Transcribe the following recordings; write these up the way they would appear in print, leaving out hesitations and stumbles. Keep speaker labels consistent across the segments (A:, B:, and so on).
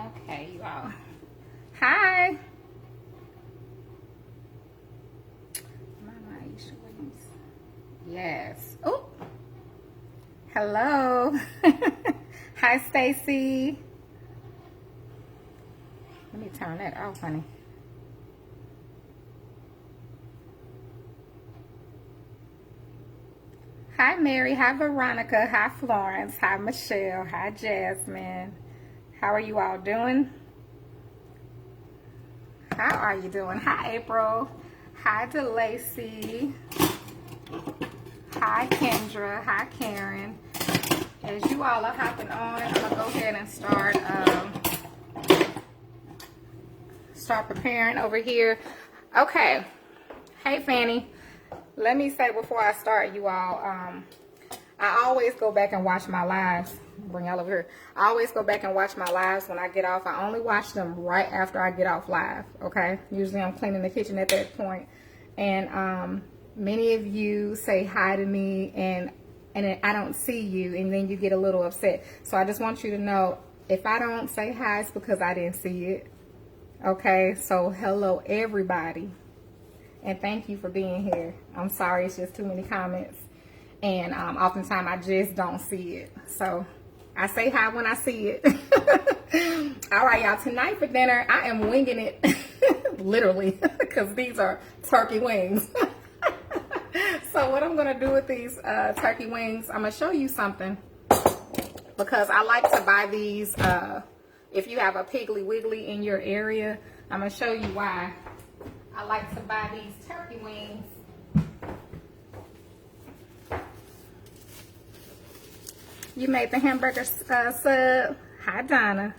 A: Okay, you all. Hi. Mama Aisha Williams. Yes. Oh. Hello. Hi, Stacy. Let me turn that off, honey. Hi, Mary. Hi, Veronica. Hi, Florence. Hi, Michelle. Hi, Jasmine. How are you all doing? How are you doing? Hi, April. Hi, DeLacy. Hi, Kendra. Hi, Karen. As you all are hopping on, I'm gonna go ahead and start preparing over here. Okay. Hey, Fanny. Let me say before I start, you all, I always go back and watch my lives. Bring y'all over here. I always go back and watch my lives when I get off. I only watch them right after I get off live, okay? Usually I'm cleaning the kitchen at that point. And many of you say hi to me and I don't see you, and then you get a little upset. So I just want you to know, if I don't say hi, it's because I didn't see it, okay? So hello, everybody. And thank you for being here. I'm sorry, it's just too many comments. And oftentimes I just don't see it. So I say hi when I see it. All right, y'all. Tonight for dinner, I am winging it. Literally. Because these are turkey wings. So what I'm going to do with these turkey wings, I'm going to show you something. Because I like to buy these. If you have a Piggly Wiggly in your area, I'm going to show you why I like to buy these turkey wings. You made the hamburger sub. Hi, Donna.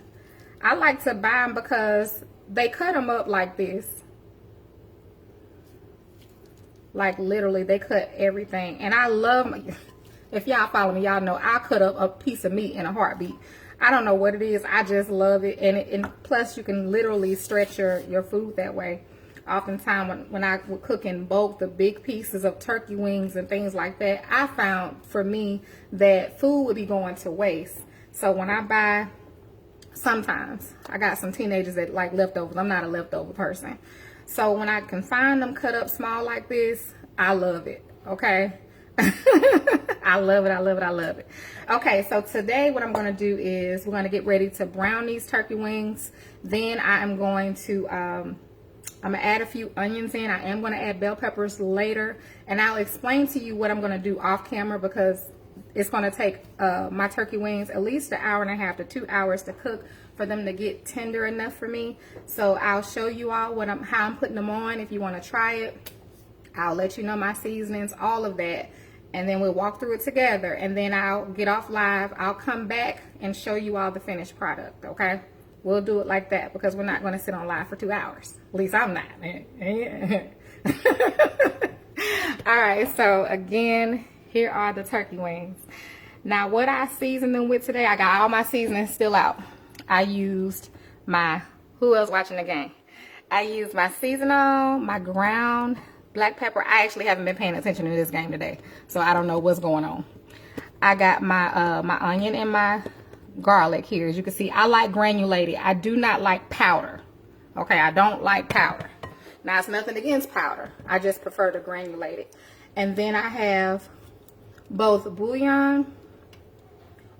A: I like to buy them because they cut them up like this. Like literally, they cut everything. And I love, if y'all follow me, y'all know I cut up a piece of meat in a heartbeat. I don't know what it is. I just love it. And plus, you can literally stretch your food that way. Oftentimes, when I would cook in bulk, the big pieces of turkey wings and things like that, I found for me that food would be going to waste. So when I buy, sometimes, I got some teenagers that like leftovers. I'm not a leftover person. So when I can find them cut up small like this, I love it, okay? I love it, I love it, I love it. Okay, so today what I'm going to do is we're going to get ready to brown these turkey wings. Then I am going to... I'm going to add a few onions in. I am going to add bell peppers later. And I'll explain to you what I'm going to do off camera, because it's going to take my turkey wings at least an hour and a half to 2 hours to cook for them to get tender enough for me. So I'll show you all how I'm putting them on. If you want to try it, I'll let you know my seasonings, all of that. And then we'll walk through it together. And then I'll get off live. I'll come back and show you all the finished product, okay? We'll do it like that because we're not going to sit on live for 2 hours. At least I'm not. All right, so again, here are the turkey wings. Now, what I seasoned them with today, I got all my seasonings still out. I used my, who else watching the game? I used my seasonal, my ground black pepper. I actually haven't been paying attention to this game today, so I don't know what's going on. I got my my onion and my garlic here. As you can see, I like granulated. I do not like powder. Okay, I don't like powder. Now, it's nothing against powder. I just prefer to granulate it. And then I have both bouillon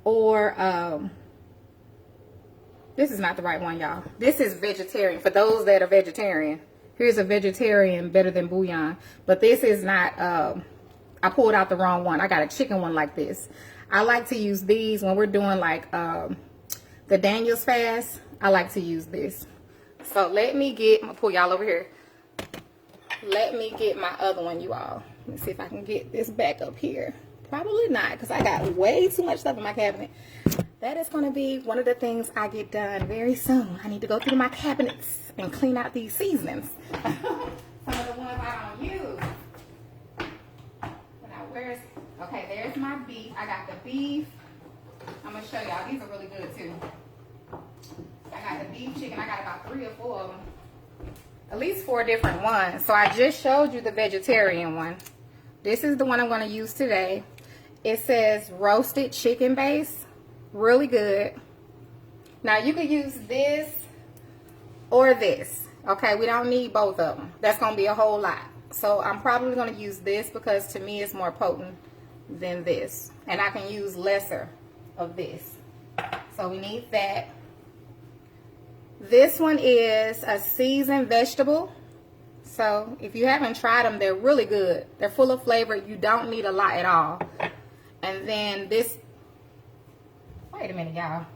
A: or this is not the right one, y'all. This is vegetarian. For those that are vegetarian, here's a vegetarian better than bouillon. But this is not, I pulled out the wrong one. I got a chicken one like this. I like to use these when we're doing like the Daniel's fast. I like to use this. So let me get, I'm gonna pull y'all over here. Let me get my other one, you all. Let me see if I can get this back up here. Probably not, because I got way too much stuff in my cabinet. That is going to be one of the things I get done very soon. I need to go through my cabinets and clean out these seasonings. Some of the ones I don't use. Now, where's, okay, there's my beef. I got the beef. I'm going to show y'all. These are really good, too. I got the beef chicken. I got about 3 or 4 of them. At least 4 different ones. So I just showed you the vegetarian one. This is the one I'm going to use today. It says roasted chicken base. Really good. Now you could use this or this. Okay, we don't need both of them. That's gonna be a whole lot. So I'm probably gonna use this because to me it's more potent than this. And I can use lesser of this. So we need that. This one is a seasoned vegetable. So if you haven't tried them, they're really good. They're full of flavor. You don't need a lot at all. And then this, wait a minute, y'all.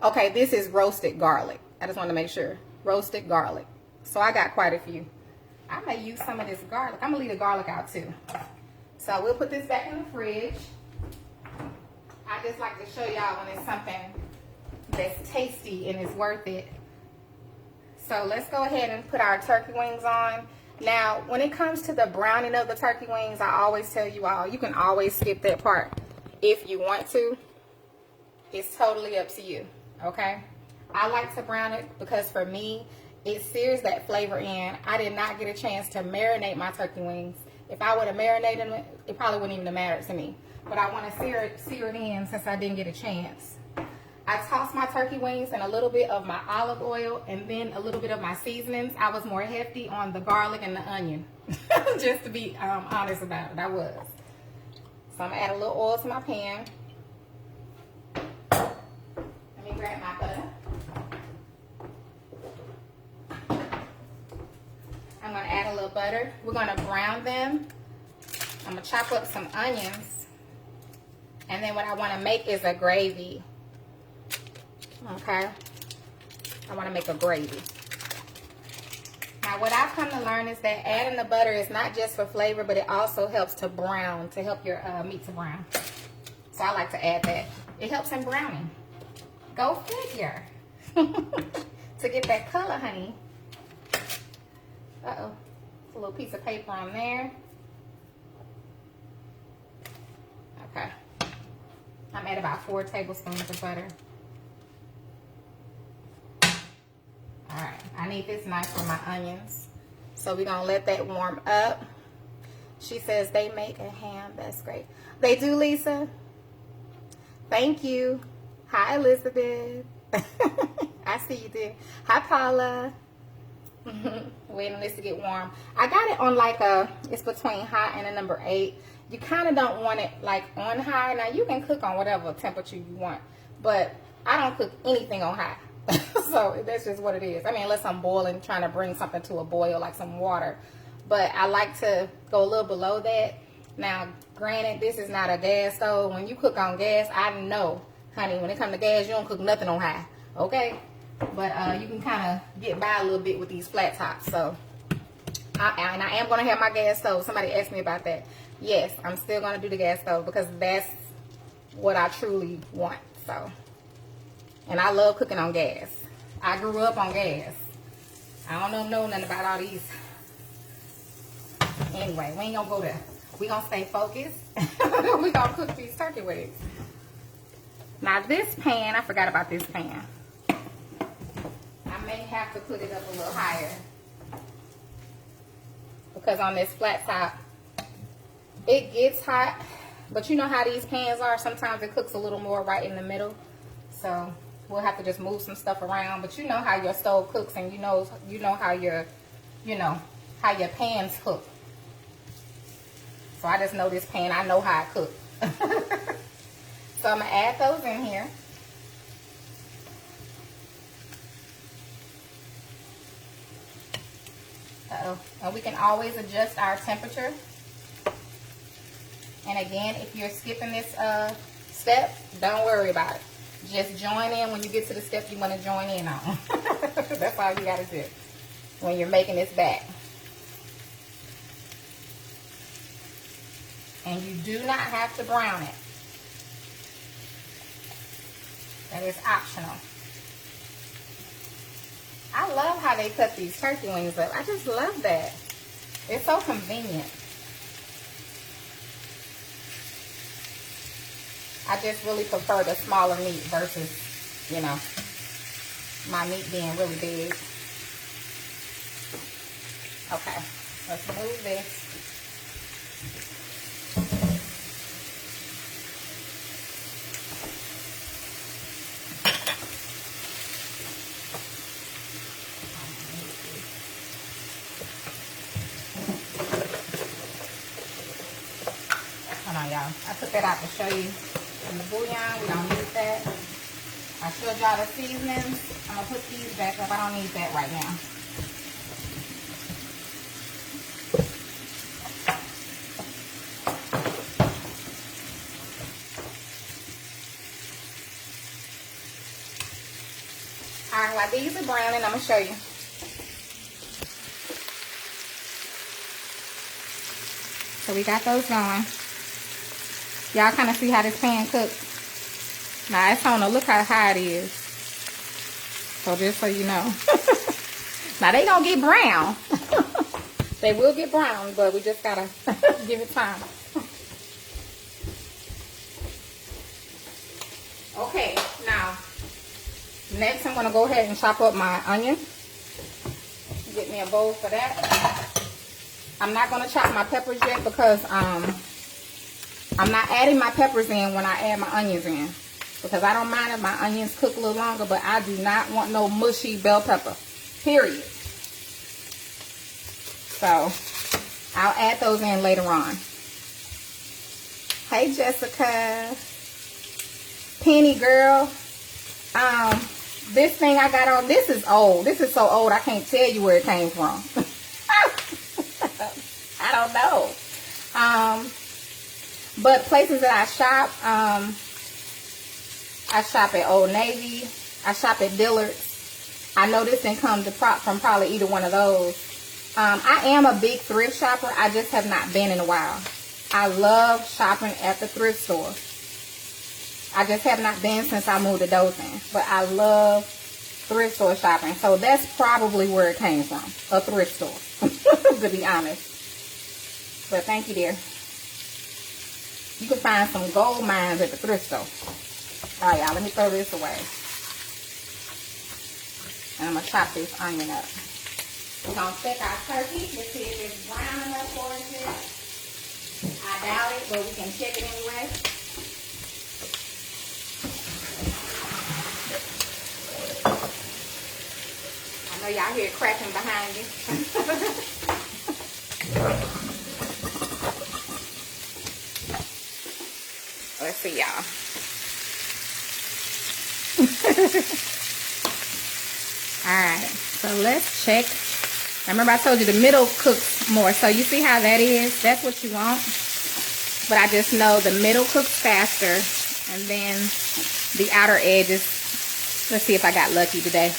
A: Okay, this is roasted garlic. I just want to make sure. Roasted garlic. So I got quite a few. I may use some of this garlic. I'm going to leave the garlic out too. So we'll put this back in the fridge. I just like to show y'all when it's something that's tasty and is worth it. So let's go ahead and put our turkey wings on. Now, when it comes to the browning of the turkey wings, I always tell you all, you can always skip that part if you want to. It's totally up to you, okay? I like to brown it because for me, it sears that flavor in. I did not get a chance to marinate my turkey wings. If I would have marinated them, it probably wouldn't even have mattered to me. But I want to sear it in since I didn't get a chance. I tossed my turkey wings in a little bit of my olive oil and then a little bit of my seasonings. I was more hefty on the garlic and the onion. Just to be honest about it, I was. So I'm going to add a little oil to my pan. Let me grab my butter. I'm going to add a little butter. We're going to brown them. I'm going to chop up some onions. And then what I want to make is a gravy. Okay, I want to make a gravy. Now what I've come to learn is that adding the butter is not just for flavor, but it also helps to brown, to help your meat to brown. So I like to add that. It helps in browning. Go figure. To get that color, honey. Uh-oh, a little piece of paper on there. Okay, I'm at about 4 tablespoons of butter. All right, I need this nice for my onions. So we're gonna let that warm up. She says they make a ham, that's great. They do, Lisa? Thank you. Hi, Elizabeth. I see you did. Hi, Paula. Waiting on this to get warm. I got it on like it's between high and a number 8. You kind of don't want it like on high. Now you can cook on whatever temperature you want, but I don't cook anything on high. So that's just what it is. I mean, unless I'm boiling, trying to bring something to a boil, like some water. But I like to go a little below that. Now, granted, this is not a gas stove. When you cook on gas, I know, honey, when it comes to gas, you don't cook nothing on high. Okay? But you can kind of get by a little bit with these flat tops. So, I am going to have my gas stove. Somebody asked me about that. Yes, I'm still going to do the gas stove because that's what I truly want. So. And I love cooking on gas. I grew up on gas. I don't know nothing about all these. Anyway, we ain't gonna go there. We gonna stay focused. We gonna cook these turkey wings. Now this pan, I forgot about this pan. I may have to put it up a little higher. Because on this flat top, it gets hot. But you know how these pans are. Sometimes it cooks a little more right in the middle. So we'll have to just move some stuff around, but you know how your stove cooks, and you know how your pans cook. So I just know this pan. I know how I cook. So I'm gonna add those in here. Uh-oh. And we can always adjust our temperature. And again, if you're skipping this step, don't worry about it. Just join in when you get to the step you want to join in on. That's all you got to do when you're making this back. And you do not have to brown it. That is optional. I love how they cut these turkey wings up. I just love that. It's so convenient. I just really prefer the smaller meat versus, you know, my meat being really big. Okay, let's move this. y'all. I took that out to show you. And the bouillon, we don't need that. I showed y'all the seasonings. I'm gonna put these back up. I don't need that right now. Alright, while these are browning, I'm gonna show you. So we got those going. Y'all kind of see how this pan cooks. Now it's on, look how high it is. So just so you know. Now they gonna get brown. They will get brown, but we just gotta give it time. Okay, now next I'm gonna go ahead and chop up my onion. Get me a bowl for that. I'm not gonna chop my peppers yet because I'm not adding my peppers in when I add my onions in. Because I don't mind if my onions cook a little longer, but I do not want no mushy bell pepper. Period. So I'll add those in later on. Hey Jessica. Penny girl. This thing I got on, this is old. This is so old I can't tell you where it came from. I don't know. But places that I shop at Old Navy. I shop at Dillard's. I know this didn't come from probably either one of those. I am a big thrift shopper. I just have not been in a while. I love shopping at the thrift store. I just have not been since I moved to Dothan. But I love thrift store shopping. So that's probably where it came from. A thrift store. To be honest. But thank you, dear. You can find some gold mines at the thrift store. Alright, y'all. Let me throw this away. And I'm going to chop this onion up. We're going to check our turkey to see if it's brown enough for us here. I doubt it, but we can check it anyway. I know y'all hear it cracking behind you. Let's see, y'all. Alright, so let's check. Remember I told you the middle cooks more. So you see how that is? That's what you want. But I just know the middle cooks faster. And then the outer edges. Let's see if I got lucky today.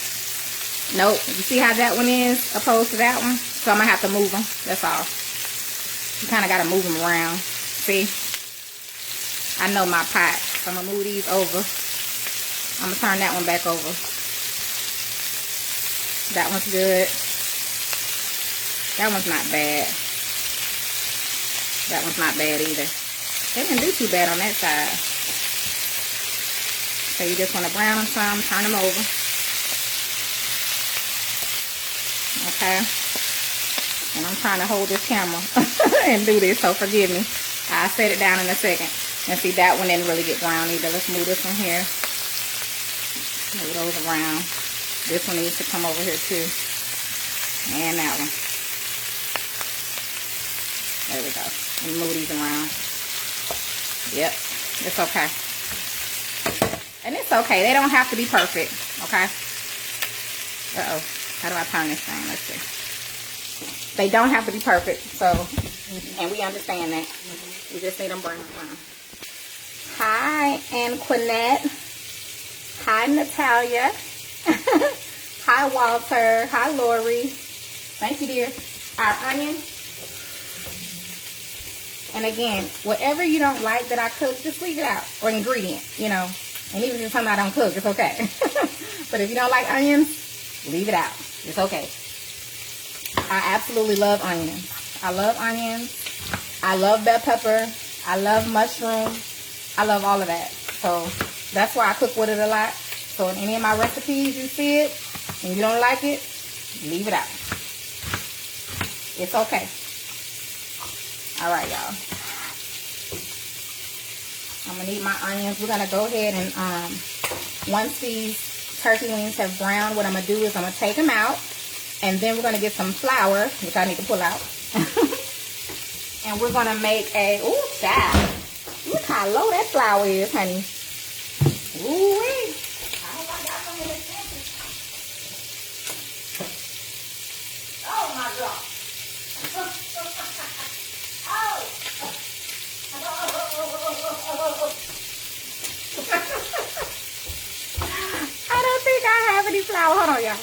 A: Nope. You see how that one is opposed to that one? So I'm going to have to move them. That's all. You kind of got to move them around. See? I know my pot. So I'm going to move these over. I'm going to turn that one back over. That one's good. That one's not bad. That one's not bad either. They didn't do too bad on that side. So you just want to brown them some, turn them over. Okay. And I'm trying to hold this camera and do this, so forgive me. I'll set it down in a second. And see, that one didn't really get brown either. Let's move this one here. Move those around. This one needs to come over here too. And that one. There we go. And move these around. Yep. It's okay. And it's okay. They don't have to be perfect. Okay? Uh-oh. How do I turn this thing? Let's see. They don't have to be perfect. So, and we understand that. We just need them brown. Hi, Anquinette. Hi, Natalia. Hi, Walter. Hi, Lori. Thank you, dear. Our onion. And again, whatever you don't like that I cook, just leave it out. Or ingredient, you know. And even if something I don't cook, it's okay. But if you don't like onions, leave it out. It's okay. I absolutely love onions. I love onions. I love bell pepper. I love mushroom. I love all of that. So that's why I cook with it a lot. So in any of my recipes you see it and you don't like it, leave it out. It's okay. Alright, y'all. I'm going to need my onions. We're going to go ahead and once these turkey wings have browned, what I'm going to do is I'm going to take them out. And then we're going to get some flour, which I need to pull out. And we're going to make a, ooh, child. how low that flour is, honey. Ooh-wee. I hope I got some of this empty. Oh, my God. Oh. I don't think I have any flour. Hold on, y'all.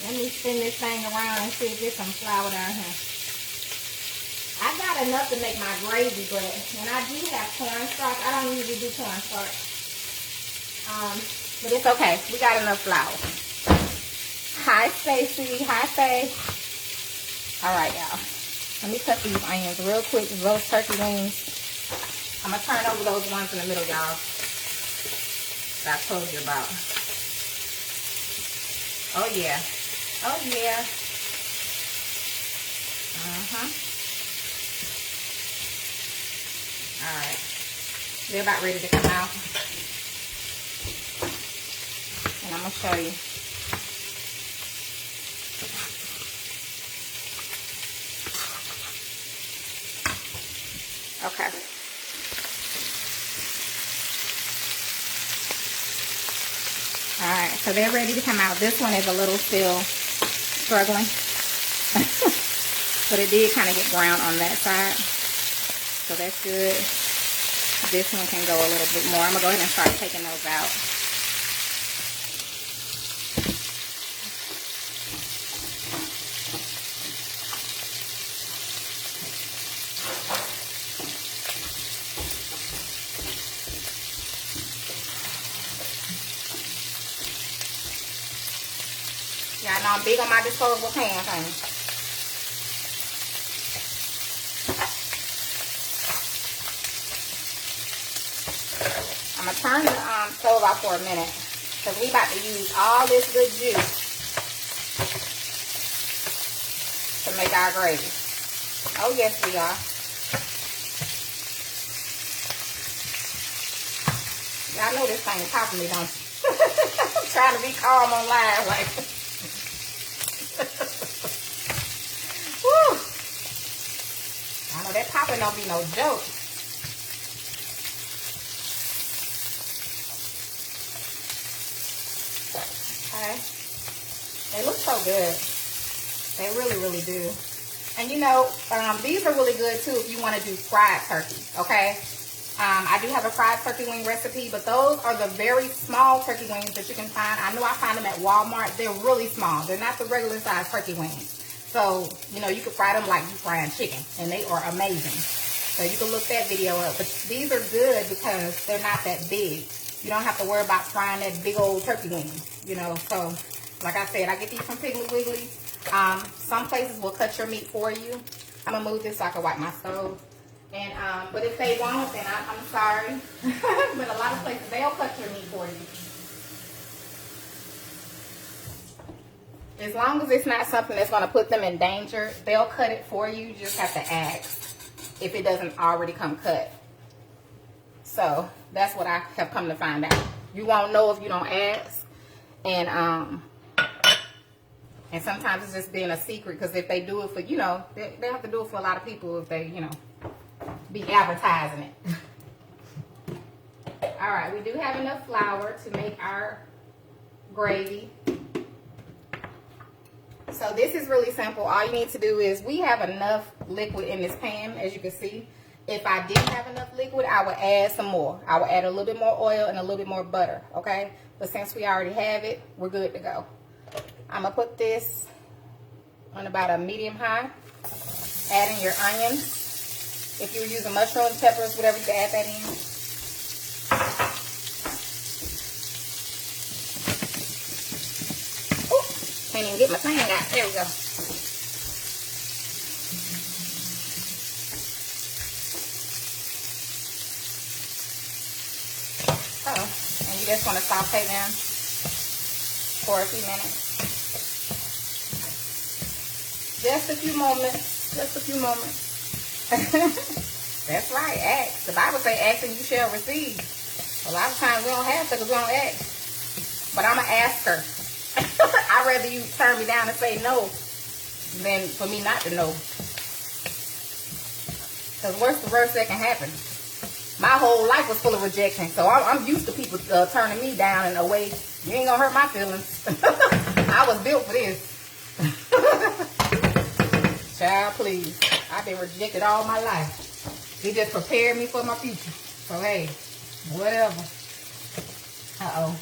A: Let me spin this thing around and see if there's some flour down here. I got enough to make my gravy, but when I do have cornstarch, I don't usually do cornstarch. But it's okay. We got enough flour. Hi, Stacy. Hi, Faye. All right, y'all. Let me cut these onions real quick. Those turkey wings. I'm going to turn over those ones in the middle, y'all, that I told you about. Oh, yeah. Oh, yeah. All right. They're about ready to come out. And I'm going to show you. Okay. All right, so they're ready to come out. This one is a little still struggling. But it did kind of get brown on that side. So that's good. This one can go a little bit more. I'm going to go ahead and start taking those out. Y'all know I'm big on my disposable pans, honey. I'm going to turn the stove off for a minute because we about to use all this good juice to make our gravy. Oh, yes, we are. Y'all know this thing is popping me, don't you? I'm trying to be calm on live, like. Woo! I know that popping don't be no joke. Okay. They look so good. They really, really do. And you know, these are really good too if you want to do fried turkey, okay? I do have a fried turkey wing recipe, but those are the very small turkey wings that you can find. I know I find them at Walmart. They're really small. They're not the regular size turkey wings. So, you know, you can fry them like you frying chicken, and they are amazing. So you can look that video up. But these are good because they're not that big. You don't have to worry about frying that big old turkey wing, you know. So, like I said, I get these from Piggly Wiggly. Some places will cut your meat for you. I'm going to move this so I can wipe my stove. And but if they won't, then I'm sorry. But a lot of places, they'll cut your meat for you. As long as it's not something that's going to put them in danger, they'll cut it for you. You just have to ask if it doesn't already come cut. So that's what I have come to find out. You won't know if you don't ask. And sometimes it's just being a secret, because if they do it for, you know, they have to do it for a lot of people if they, you know, be advertising it. All right, we do have enough flour to make our gravy. So this is really simple. All you need to do is, we have enough liquid in this pan, as you can see. If I didn't have enough liquid, I would add some more. I would add a little bit more oil and a little bit more butter, okay? But since we already have it, we're good to go. I'm going to put this on about a medium high. Add in your onions. If you're using mushrooms, peppers, whatever, you can add that in. Ooh, can't even get my thing out. There we go. And you just want to saute them for a few minutes. Just a few moments. Just a few moments. That's right. Ask. The Bible says, ask and you shall receive. A lot of times we don't have to because we don't ask. But I'm an asker. I'd rather you turn me down and say no than for me not to know. Because what's the worst that can happen? My whole life was full of rejection. So I'm used to people turning me down in a way. You ain't gonna hurt my feelings. I was built for this. Child, please. I've been rejected all my life. He just prepared me for my future. So, hey, whatever. Uh-oh.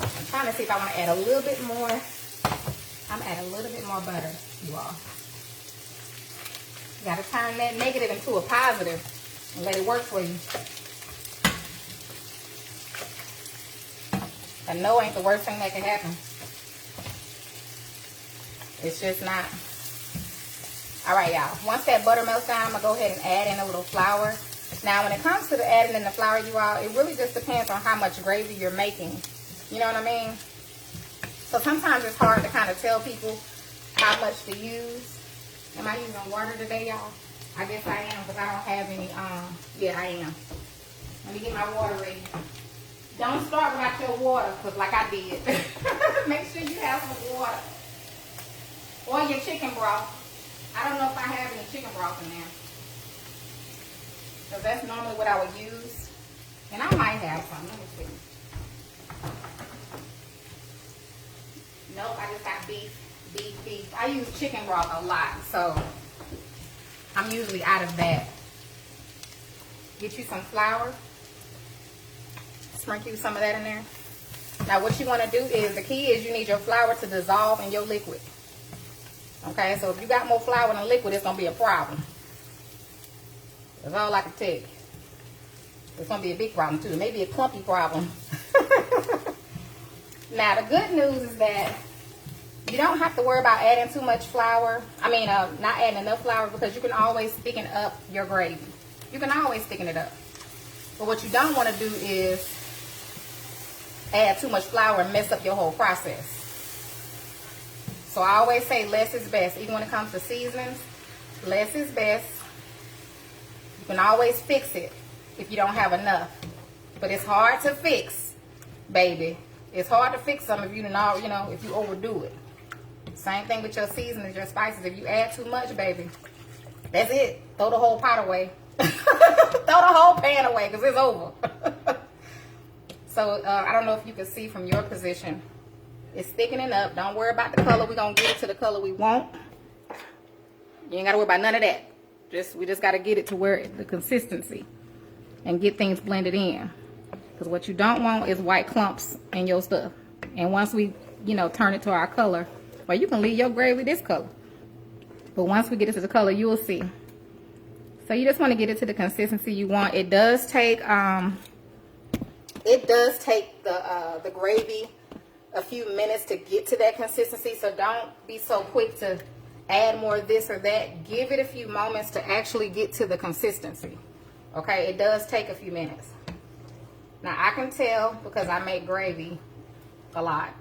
A: I'm trying to see if I want to add a little bit more. I'm going to add a little bit more butter, you all. You got to turn that negative into a positive and let it work for you. A no ain't the worst thing that can happen. It's just not. All right, y'all. Once that butter melts down, I'm going to go ahead and add in a little flour. Now, when it comes to the adding in the flour, you all, it really just depends on how much gravy you're making. You know what I mean? So sometimes it's hard to kind of tell people how much to use. Am I using water today, y'all? I guess I am, because I don't have any, yeah, I am. Let me get my water ready. Don't start without your water, because like I did. Make sure you have some water. Or your chicken broth. I don't know if I have any chicken broth in there. Because that's normally what I would use. And I might have some. Let me see. Nope, I just got beef. I use chicken broth a lot. So, I'm usually out of that. Get you some flour. Sprinkle some of that in there. Now, what you want to do is, the key is you need your flour to dissolve in your liquid. Okay, so if you got more flour than liquid, it's going to be a problem. That's all I can tell you. It's going to be a big problem, too. Maybe a clumpy problem. Now, the good news is that you don't have to worry about adding too much flour. I mean, not adding enough flour, because you can always thicken up your gravy. You can always thicken it up. But what you don't want to do is add too much flour and mess up your whole process. So I always say less is best. Even when it comes to seasonings, less is best. You can always fix it if you don't have enough. But it's hard to fix, baby. It's hard to fix something if you don't, you know, if you overdo it. Same thing with your seasonings, your spices. If you add too much, baby, that's it. Throw the whole pot away. Throw the whole pan away, because it's over. So I don't know if you can see from your position. It's thickening up. Don't worry about the color. We're going to get it to the color we want. You ain't got to worry about none of that. We just got to get it to where the consistency and get things blended in. Because what you don't want is white clumps in your stuff. And once we, you know, turn it to our color, well, you can leave your gravy this color. But once we get it to the color, you will see. So you just want to get it to the consistency you want. It does take the gravy a few minutes to get to that consistency. So don't be so quick to add more of this or that. Give it a few moments to actually get to the consistency. Okay, it does take a few minutes. Now I can tell, because I make gravy a lot,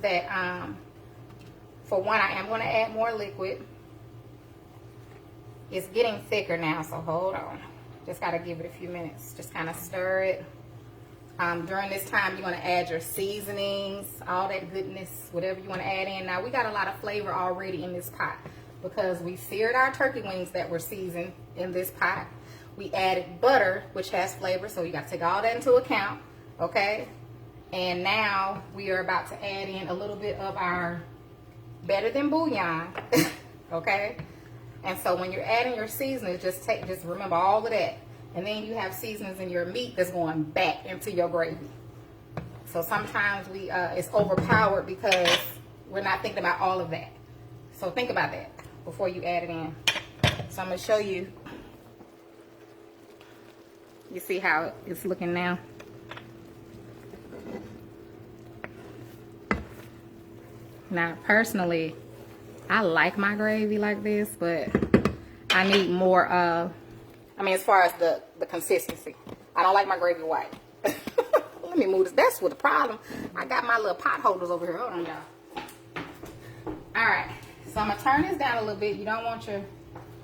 A: that for one, I am going to add more liquid. It's getting thicker now, so hold on. Just got to give it a few minutes. Just kind of stir it. During this time, you're going to add your seasonings, all that goodness, whatever you want to add in. Now, we got a lot of flavor already in this pot, because we seared our turkey wings that were seasoned in this pot. We added butter, which has flavor, so you got to take all that into account, okay? And now we are about to add in a little bit of our better than bouillon, okay? And so when you're adding your seasonings, just remember all of that. And then you have seasonings in your meat that's going back into your gravy. So sometimes it's overpowered because we're not thinking about all of that. So think about that before you add it in. So I'm going to show you. You see how it's looking now? Now, personally, I like my gravy like this, but I need more as far as the consistency. I don't like my gravy white. Let me move this. That's what the problem. I got my little pot holders over here. Hold on, y'all. Alright. So I'm going to turn this down a little bit. You don't want your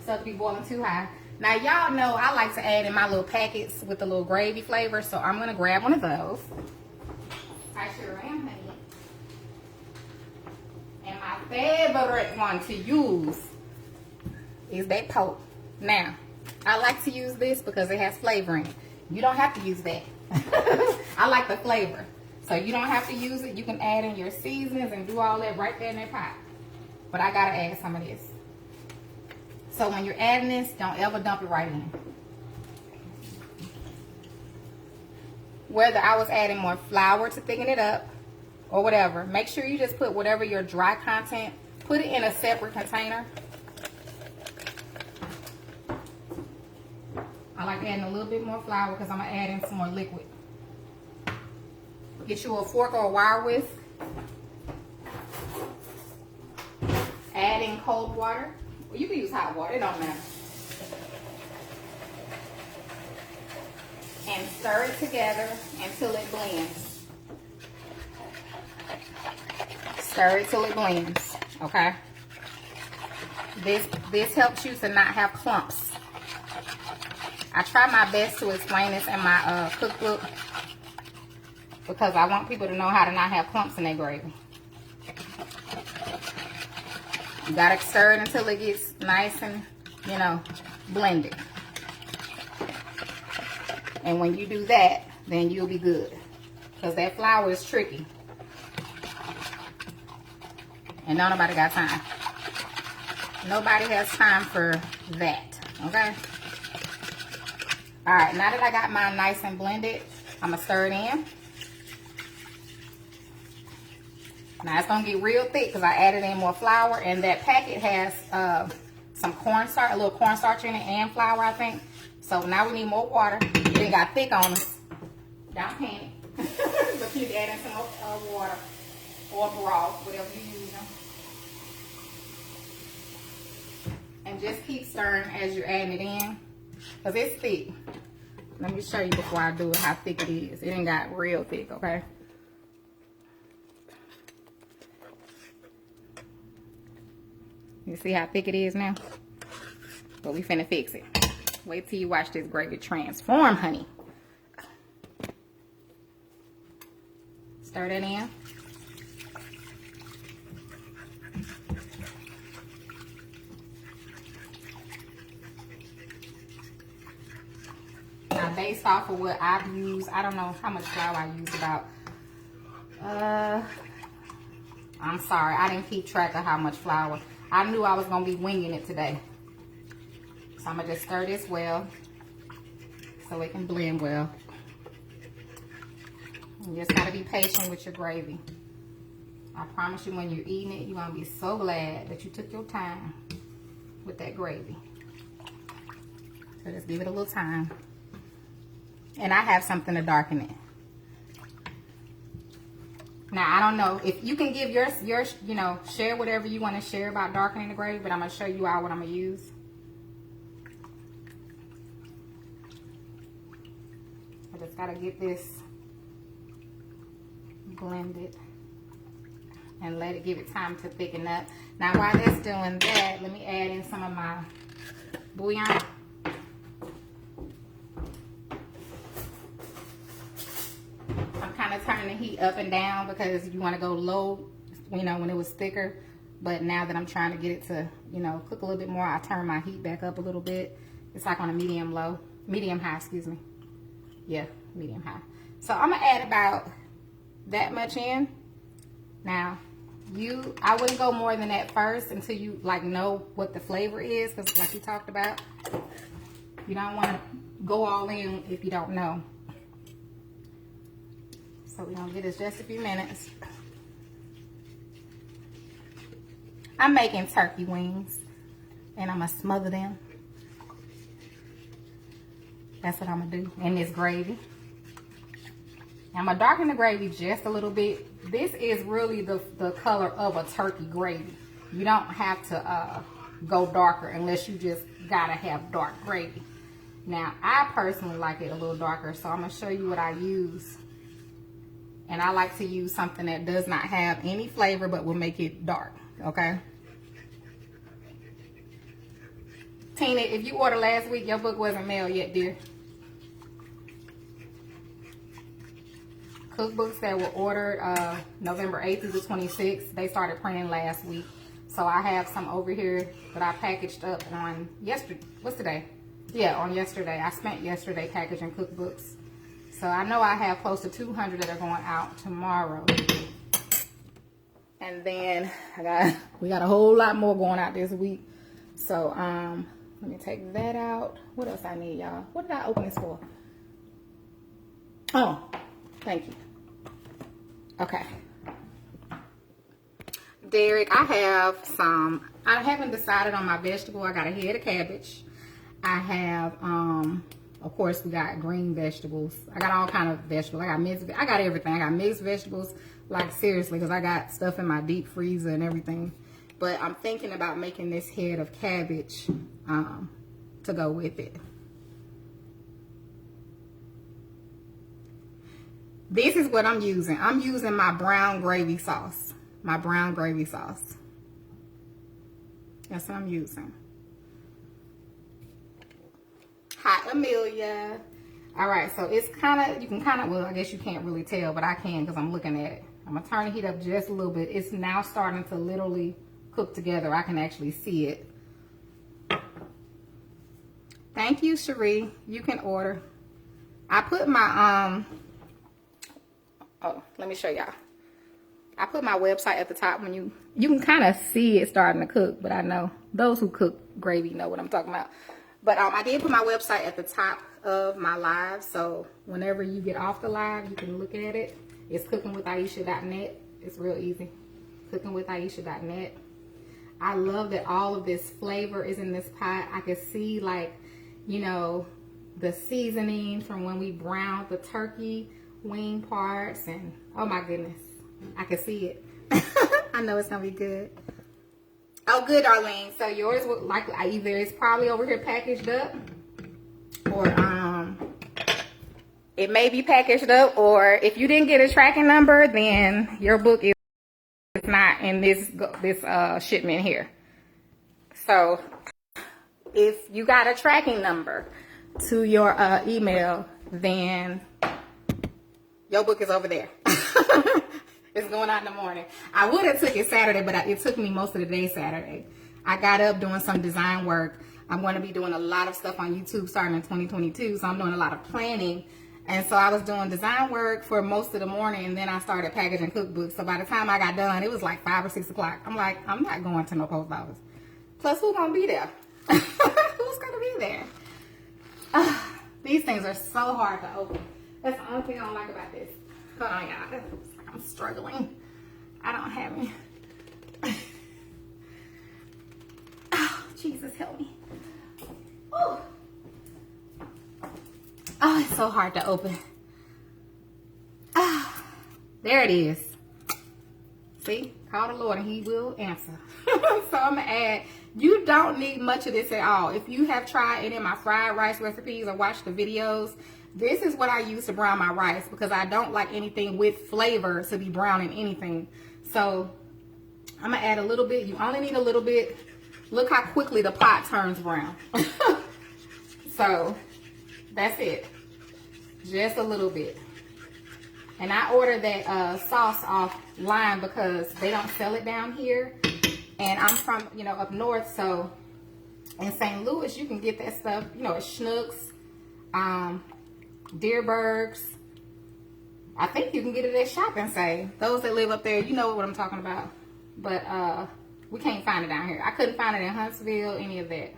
A: stuff to be boiling too high. Now, y'all know I like to add in my little packets with the little gravy flavor. So I'm going to grab one of those. I sure am, honey. And my favorite one to use is that Pope. Now, I like to use this because it has flavor in it. You don't have to use that. I like the flavor. So you don't have to use it. You can add in your seasonings and do all that right there in that pot. But I gotta add some of this. So when you're adding this, don't ever dump it right in. Whether I was adding more flour to thicken it up or whatever, make sure you just put whatever your dry content, put it in a separate container. I like adding a little bit more flour because I'm going to add in some more liquid. Get you a fork or a wire whisk. Add in cold water. Well, you can use hot water, it don't matter. And stir it together until it blends. Stir it till it blends, okay? This helps you to not have clumps. I try my best to explain this in my cookbook because I want people to know how to not have clumps in their gravy. You gotta stir it until it gets nice and, you know, blended. And when you do that, then you'll be good. Because that flour is tricky. And nobody got time. Nobody has time for that. Okay? Alright, now that I got mine nice and blended, I'm going to stir it in. Now it's going to get real thick because I added in more flour. And that packet has some cornstarch, a little cornstarch in it and flour, I think. So now we need more water. It got thick on us. Don't panic. But you need to add in some more water or broth, whatever you use. And just keep stirring as you're adding it in. Because it's thick. Let me show you before I do it how thick it is. It ain't got real thick, okay? You see how thick it is now? But we finna fix it. Wait till you watch this gravy transform, honey. Stir that in. Now, based off of what I've used, I don't know how much flour I used about. I'm sorry, I didn't keep track of how much flour. I knew I was gonna be winging it today. So I'm gonna just stir this well so it can blend well. You just gotta be patient with your gravy. I promise you when you're eating it, you're gonna be so glad that you took your time with that gravy. So just give it a little time. And I have something to darken it. Now, I don't know if you can give your you know, share whatever you want to share about darkening the gravy, but I'm gonna show you all what I'm gonna use. I just gotta get this blended and let it give it time to thicken up. Now, while that's doing that, let me add in some of my bouillon. I'm kind of turning the heat up and down because you want to go low, you know, when it was thicker. But now that I'm trying to get it to, you know, cook a little bit more, I turn my heat back up a little bit. It's like on a medium high, excuse me. Yeah, medium high. So I'm gonna add about that much in. Now, I wouldn't go more than that first until you like know what the flavor is, because like you talked about, you don't want to go all in if you don't know. So we're gonna give this just a few minutes. I'm making turkey wings and I'm gonna smother them. That's what I'm gonna do in this gravy. I'm gonna darken the gravy just a little bit. This is really the color of a turkey gravy. You don't have to go darker unless you just gotta have dark gravy. Now, I personally like it a little darker, so I'm gonna show you what I use. And I like to use something that does not have any flavor but will make it dark, okay? Tina, if you ordered last week, your book wasn't mailed yet, dear. Cookbooks that were ordered November 8th through the 26th, they started printing last week. So I have some over here that I packaged up on yesterday. What's today? Yeah, on yesterday. I spent yesterday packaging cookbooks. So I know I have close to 200 that are going out tomorrow. And then we got a whole lot more going out this week. So let me take that out. What else I need, y'all? What did I open this for? Oh, thank you. Okay. Derek, I haven't decided on my vegetable. I got a head of cabbage. I have, of course, we got green vegetables. I got all kind of vegetables. I got everything. I got mixed vegetables, like seriously, because I got stuff in my deep freezer and everything. But I'm thinking about making this head of cabbage to go with it. This is what I'm using. I'm using my brown gravy sauce. My brown gravy sauce. That's what I'm using. Hot Amelia. All right, so it's kind of, you can kind of, well, I guess you can't really tell, but I can because I'm looking at it. I'm going to turn the heat up just a little bit. It's now starting to literally cook together. I can actually see it. Thank you, Cherie. You can order. I put my, oh, let me show y'all. I put my website at the top. When you can kind of see it starting to cook, but I know those who cook gravy know what I'm talking about. But I did put my website at the top of my live, so whenever you get off the live, you can look at it. It's cookingwithaisha.net. It's real easy. Cookingwithaisha.net. I love that all of this flavor is in this pot. I can see, like, you know, the seasoning from when we browned the turkey wing parts, and oh my goodness, I can see it. I know it's gonna be good. Oh, good, Arlene. So yours would likely either it's probably over here packaged up, or it may be packaged up, or if you didn't get a tracking number, then your book is not in this shipment here. So if you got a tracking number to your email, then your book is over there. It's going out in the morning. I would have took it Saturday, but it took me most of the day Saturday. I got up doing some design work. I'm going to be doing a lot of stuff on YouTube starting in 2022, so I'm doing a lot of planning. And so I was doing design work for most of the morning, and then I started packaging cookbooks. So by the time I got done, it was like 5 or 6 o'clock. I'm like, I'm not going to no post office. Plus, who's going to be there? Who's going to be there? These things are so hard to open. That's the only thing I don't like about this. Hold on, y'all. I'm struggling. I don't have any. Oh, Jesus, help me. Oh, it's so hard to open. There it is. See? Call the Lord and he will answer. So I'm going to add, you don't need much of this at all. If you have tried any of my fried rice recipes or watched the videos, this is what I use to brown my rice, because I don't like anything with flavor to be brown in anything. So I'm going to add a little bit. You only need a little bit. Look how quickly the pot turns brown. So that's it. Just a little bit. And I ordered that sauce offline because they don't sell it down here. And I'm from, you know, up north. So in St. Louis, you can get that stuff, you know, at Schnucks. Deerbergs. I think you can get it at Shop and Save. Those that live up there, you know what I'm talking about. But we can't find it down here. I couldn't find it in Huntsville, any of that.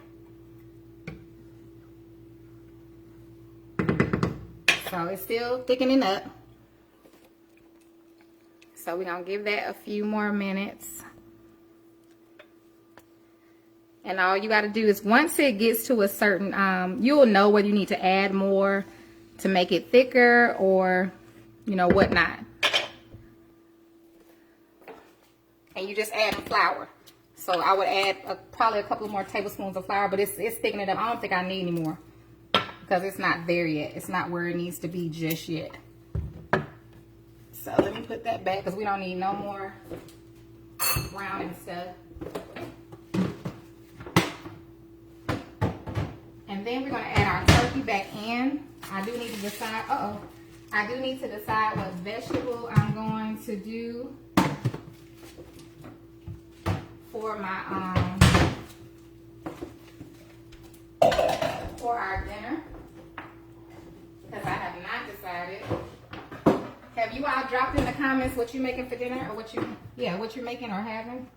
A: So it's still thickening up. So we're going to give that a few more minutes. And all you got to do is once it gets to a certain, you'll know whether you need to add more to make it thicker or, you know, whatnot. And you just add flour. So I would add probably a couple more tablespoons of flour, but it's thickening it up. I don't think I need any more because it's not there yet. It's not where it needs to be just yet. So let me put that back because we don't need no more browning stuff. And then we're going to add our turkey back in. I do need to decide, I do need to decide what vegetable I'm going to do for for our dinner, because I have not decided. Have you all dropped in the comments what you're making for dinner, or what you're making or having?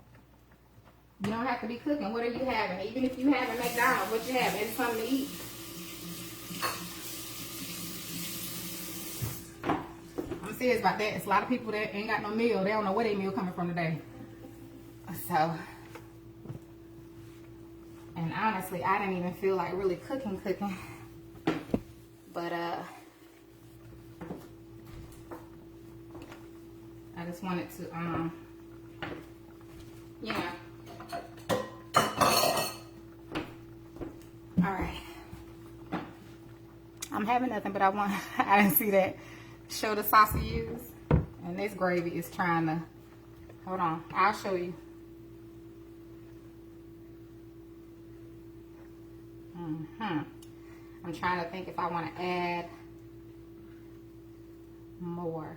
A: You don't have to be cooking. What are you having? Even if you having McDonald's, what you having? It's something to eat. I'm serious about that. It's a lot of people that ain't got no meal. They don't know where their meal coming from today. So, and honestly, I didn't even feel like really cooking. But I just wanted to yeah. All right. I'm having nothing, but I didn't see that. Show the sauce you use. And this gravy is trying to, hold on, I'll show you. I'm trying to think if I want to add more.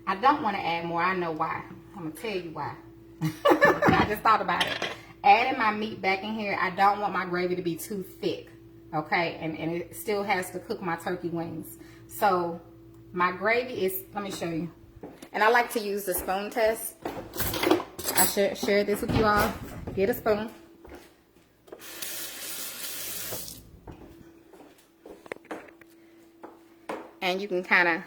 A: I don't want to add more. I know why. I'm going to tell you why. I just thought about it. Adding my meat back in here, I don't want my gravy to be too thick. Okay? And it still has to cook my turkey wings. So my gravy is, let me show you. And I like to use the spoon test. I should share this with you all. Get a spoon. And you can kind of,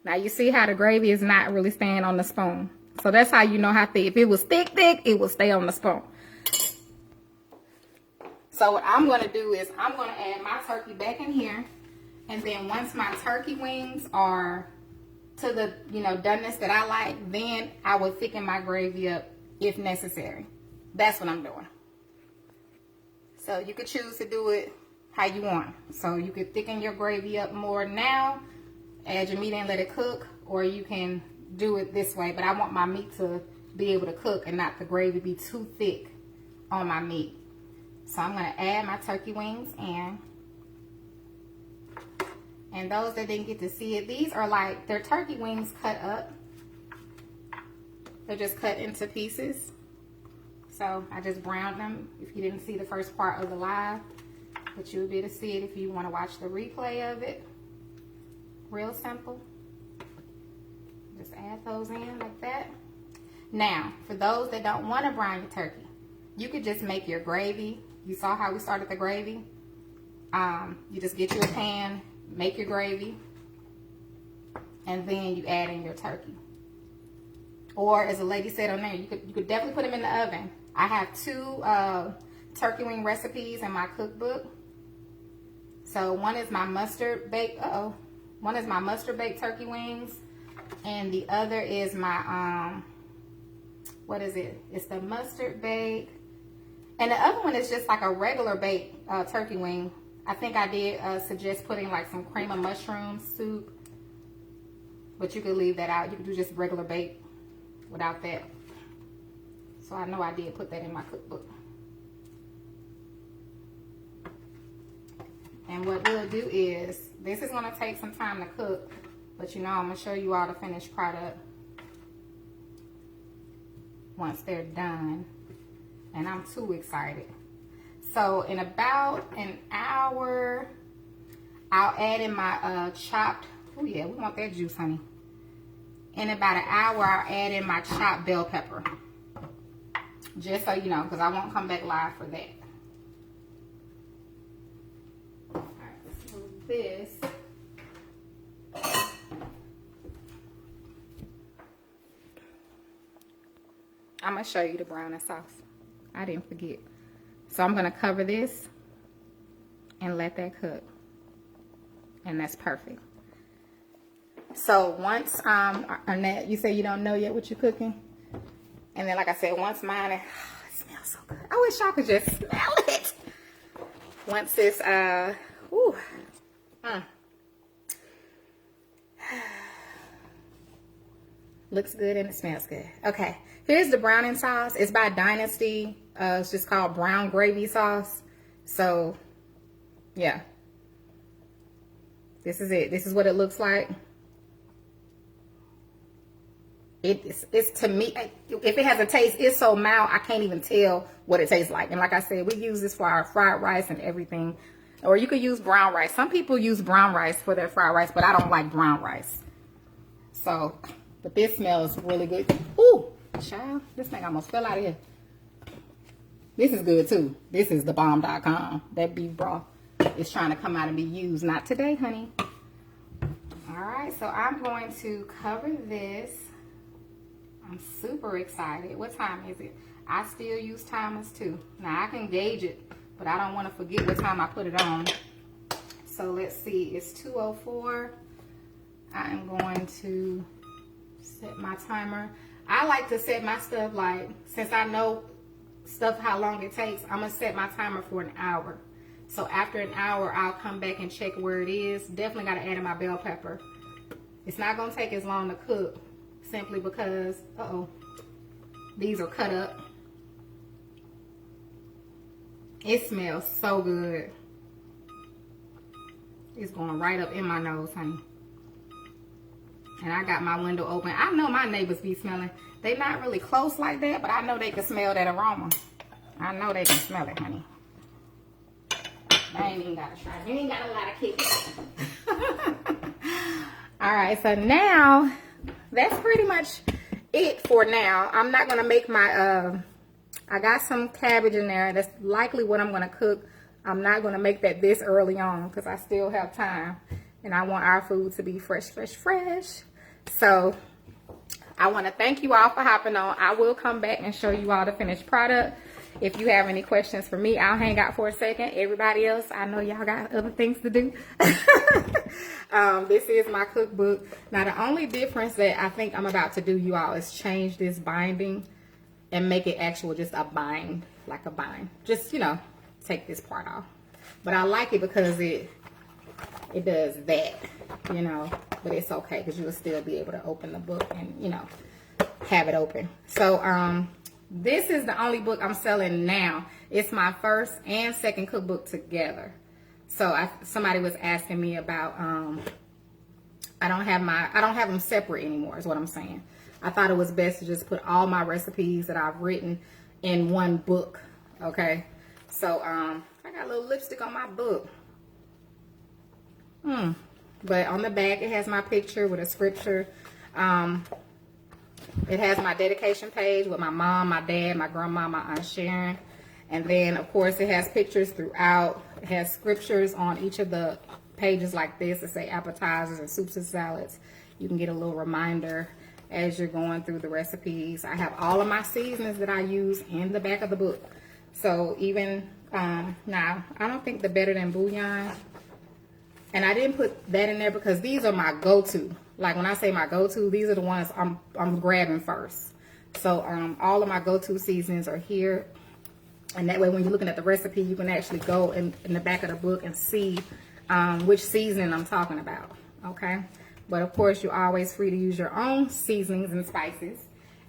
A: now you see how the gravy is not really staying on the spoon. So that's how you know how thick. If it was thick, it will stay on the spoon. So what I'm going to do is I'm going to add my turkey back in here. And then once my turkey wings are to the, doneness that I like, then I will thicken my gravy up if necessary. That's what I'm doing. So you could choose to do it how you want. So you could thicken your gravy up more now, add your meat in, let it cook, or you can do it this way. But I want my meat to be able to cook and not the gravy be too thick on my meat. So I'm going to add my turkey wings in. And those that didn't get to see it, these are like, they're turkey wings cut up. They're just cut into pieces. So I just browned them if you didn't see the first part of the live. But you'll be able to see it if you want to watch the replay of it. Real simple. Just add those in like that. Now, for those that don't want to brown your turkey, you could just make your gravy. You saw how we started the gravy. You just get you a pan, make your gravy, and then you add in your turkey. Or as the lady said on there, you could definitely put them in the oven. I have 2 turkey wing recipes in my cookbook. So one is my mustard baked, one is my mustard baked turkey wings, and the other is my what is it? It's the mustard baked, and the other one is just like a regular baked turkey wing. I think I did suggest putting like some cream of mushroom soup, but you could leave that out. You could do just regular baked without that. So I know I did put that in my cookbook. And what we'll do is, this is going to take some time to cook, but I'm going to show you all the finished product once they're done. And I'm too excited. So in about an hour, I'll add in my chopped, oh yeah, we want that juice, honey. In about an hour, I'll add in my chopped bell pepper. Just so you know, because I won't come back live for that. All right, let's move this. I'm going to show you the browning sauce. I didn't forget. So I'm going to cover this and let that cook. And that's perfect. So once, Annette, you say you don't know yet what you're cooking? And then, like I said, once mine, it smells so good. I wish y'all could just smell it. Once it's, looks good and it smells good. Okay, here's the browning sauce. It's by Dynasty. It's just called brown gravy sauce. So, yeah. This is it. This is what it looks like. It's to me, if it has a taste, it's so mild, I can't even tell what it tastes like. And like I said, we use this for our fried rice and everything. Or you could use brown rice. Some people use brown rice for their fried rice, but I don't like brown rice. So, but this smells really good. Ooh, child, this thing almost fell out of here. This is good too. This is the bomb.com. That beef broth is trying to come out and be used. Not today, honey. All right, so I'm going to cover this. I'm super excited. What time is it? I still use timers too. Now I can gauge it, but I don't want to forget what time I put it on. So let's see, it's 2:04. I am going to set my timer. I like to set my stuff like, since I know stuff how long it takes, I'm gonna set my timer for an hour. So after an hour, I'll come back and check where it is. Definitely gotta add in my bell pepper. It's not gonna take as long to cook, simply because, these are cut up. It smells so good. It's going right up in my nose, honey. And I got my window open. I know my neighbors be smelling. They not really close like that, but I know they can smell that aroma. I know they can smell it, honey. I ain't even gotta try. You ain't got a lot of kick. All right, so now that's pretty much it for now. I'm not gonna make my I got some cabbage in there. That's likely what I'm gonna cook. I'm not gonna make that this early on because I still have time and I want our food to be fresh, fresh, fresh. So I want to thank you all for hopping on. I will come back and show you all the finished product. If you have any questions for me, I'll hang out for a second. Everybody else, I know y'all got other things to do. This is my cookbook. Now, the only difference that I think I'm about to do, you all, is change this binding and make it actual just a bind, like a bind. Just, you know, take this part off. But I like it because it does that, you know. But it's okay because you'll still be able to open the book and, you know, have it open. So, this is the only book I'm selling now. It's my first and second cookbook together. So somebody was asking me about, I don't have them separate anymore is what I'm saying. I thought it was best to just put all my recipes that I've written in one book. Okay. So, I got a little lipstick on my book. But on the back, it has my picture with a scripture. It has my dedication page with my mom, my dad, my grandma, my Aunt Sharon. And then, of course, it has pictures throughout. It has scriptures on each of the pages like this that say appetizers and soups and salads. You can get a little reminder as you're going through the recipes. I have all of my seasonings that I use in the back of the book. So even, now, I don't think the Better Than Bouillon, and I didn't put that in there because these are my go-to. Like when I say my go-to, these are the ones I'm grabbing first. So all of my go-to seasonings are here. And that way when you're looking at the recipe, you can actually go in the back of the book and see which seasoning I'm talking about. Okay? But of course, you're always free to use your own seasonings and spices.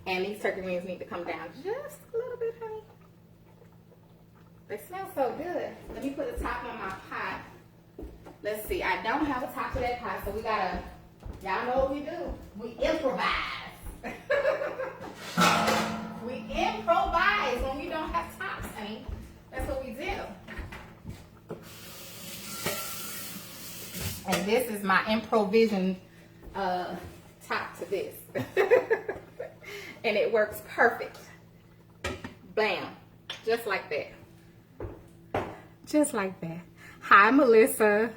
A: And these turkey wings need to come down just a little bit, honey. They smell so good. Let me put the top on my pot. Let's see, I don't have a top to that pot, so we gotta, y'all know what we do. We improvise. We improvise when we don't have tops, honey. That's what we do. And this is my Improvision top to this. And it works perfect. Bam. Just like that. Just like that. Hi, Melissa.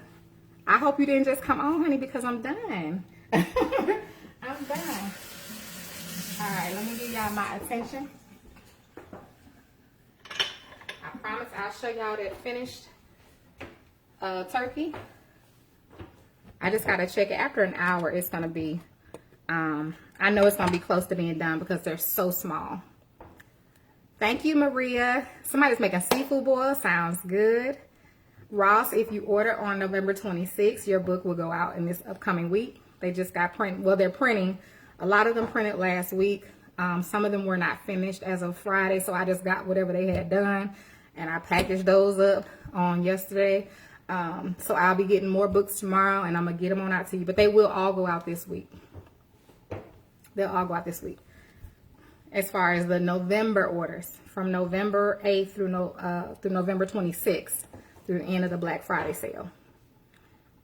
A: I hope you didn't just come on, honey, because I'm done. I'm done. All right, let me give y'all my attention. I promise I'll show y'all that finished turkey. I just got to check it. After an hour, it's going to be, I know it's going to be close to being done because they're so small. Thank you, Maria. Somebody's making seafood boil. Sounds good. Ross, if you order on November 26th, your book will go out in this upcoming week. They just got printed. Well, they're printing. A lot of them printed last week. Some of them were not finished as of Friday, so I just got whatever they had done, and I packaged those up on yesterday. So I'll be getting more books tomorrow, and I'm going to get them on out to you. But they will all go out this week. They'll all go out this week. As far as the November orders, from November 8th through November 26th, through the end of the Black Friday sale.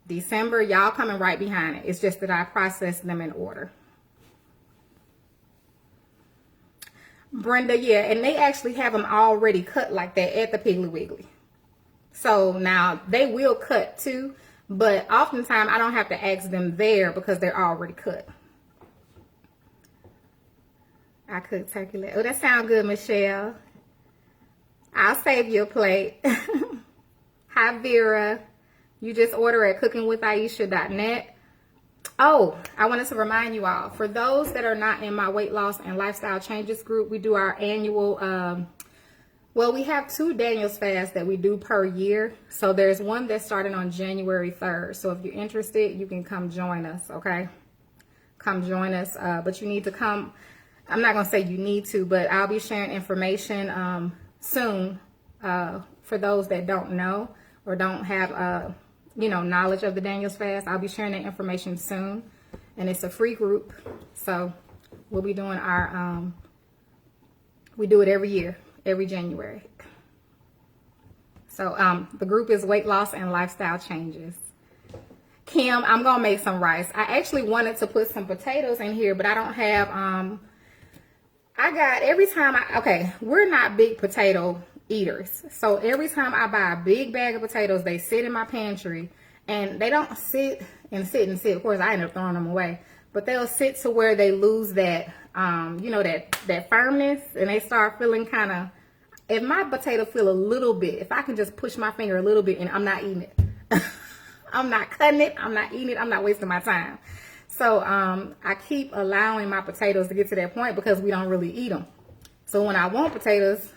A: December, y'all coming right behind it. It's just that I processed them in order. Brenda, yeah, and they actually have them already cut like that at the Piggly Wiggly. So now they will cut too, but oftentimes I don't have to ask them there because they're already cut. I cook turkey leg. Oh, that sounds good, Michelle. I'll save you a plate. Hi, Vera. You just order at cookingwithaisha.net. Oh, I wanted to remind you all, for those that are not in my weight loss and lifestyle changes group, we do our annual, well, we have 2 Daniel's fasts that we do per year. So there's one that's starting on January 3rd. So if you're interested, you can come join us, okay? Come join us, but you need to come. I'm not going to say you need to, but I'll be sharing information soon for those that don't know or don't have, you know, knowledge of the Daniel's fast. I'll be sharing that information soon, and it's a free group. So we'll be doing our, we do it every year, every January. So the group is weight loss and lifestyle changes. Kim, I'm going to make some rice. I actually wanted to put some potatoes in here, but I don't have, I got, every time okay, we're not big potato eaters. So every time I buy a big bag of potatoes, they sit in my pantry, and they don't sit and sit and sit. Of course, I end up throwing them away, but they'll sit to where they lose that, you know, that firmness, and they start feeling kind of, if my potato feel a little bit, if I can just push my finger a little bit and I'm not eating it, I'm not cutting it, I'm not eating it, I'm not wasting my time. So I keep allowing my potatoes to get to that point because we don't really eat them. So when I want potatoes,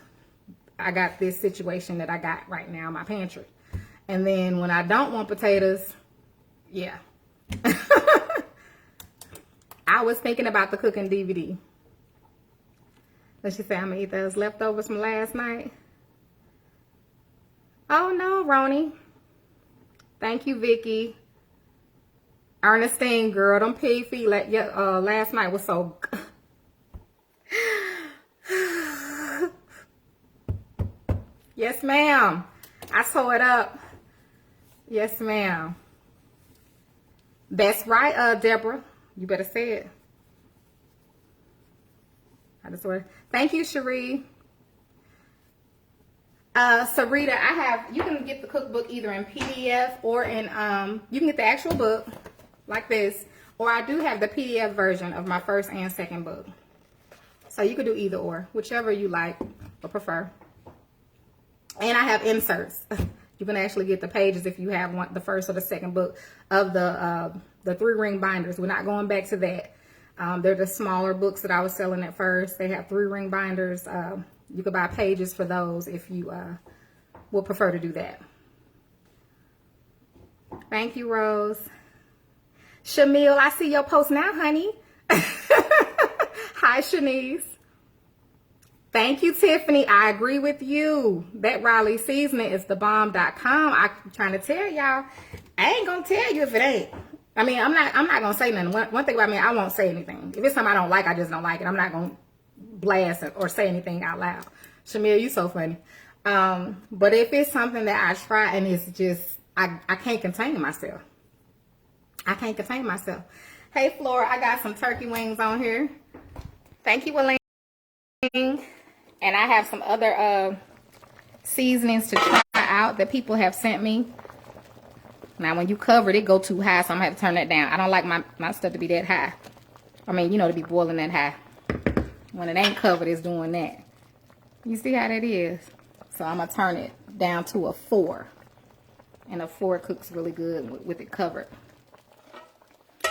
A: I got this situation that I got right now in my pantry. And then when I don't want potatoes, yeah. I was thinking about the cooking DVD. Let's just say I'm going to eat those leftovers from last night. Oh no, Roni. Thank you, Vicky. Ernestine, girl, them pig feet last night was so good. Yes, ma'am. I tore it up. Yes, ma'am. That's right, Deborah. You better say it. I just ordered. Thank you, Cherie. Sarita, you can get the cookbook either in PDF or in, you can get the actual book like this, or I do have the PDF version of my first and second book. So you could do either or, whichever you like or prefer. And I have inserts. You can actually get the pages if you have the first or the second book of the 3-ring binders. We're not going back to that. They're the smaller books that I was selling at first. They have 3-ring binders. You could buy pages for those if you would prefer to do that. Thank you, Rose. Shamil, I see your post now, honey. Hi, Shanice. Thank you, Tiffany. I agree with you. That Riley seasoning is thebomb.com. I'm trying to tell y'all. I ain't gonna tell you if it ain't. I mean, I'm not gonna say nothing. One thing about me, I won't say anything. If it's something I don't like, I just don't like it. I'm not gonna blast or say anything out loud. Shamil, you so funny. But if it's something that I try and it's just, I can't contain myself. I can't contain myself. Hey, Flora, I got some turkey wings on here. Thank you, Elaine. And I have some other seasonings to try out that people have sent me. Now, when you cover it, it go too high, so I'm going to have to turn that down. I don't like my stuff to be that high. I mean, you know, to be boiling that high. When it ain't covered, it's doing that. You see how that is? So I'm going to turn it down to a 4. And a 4 cooks really good with it covered.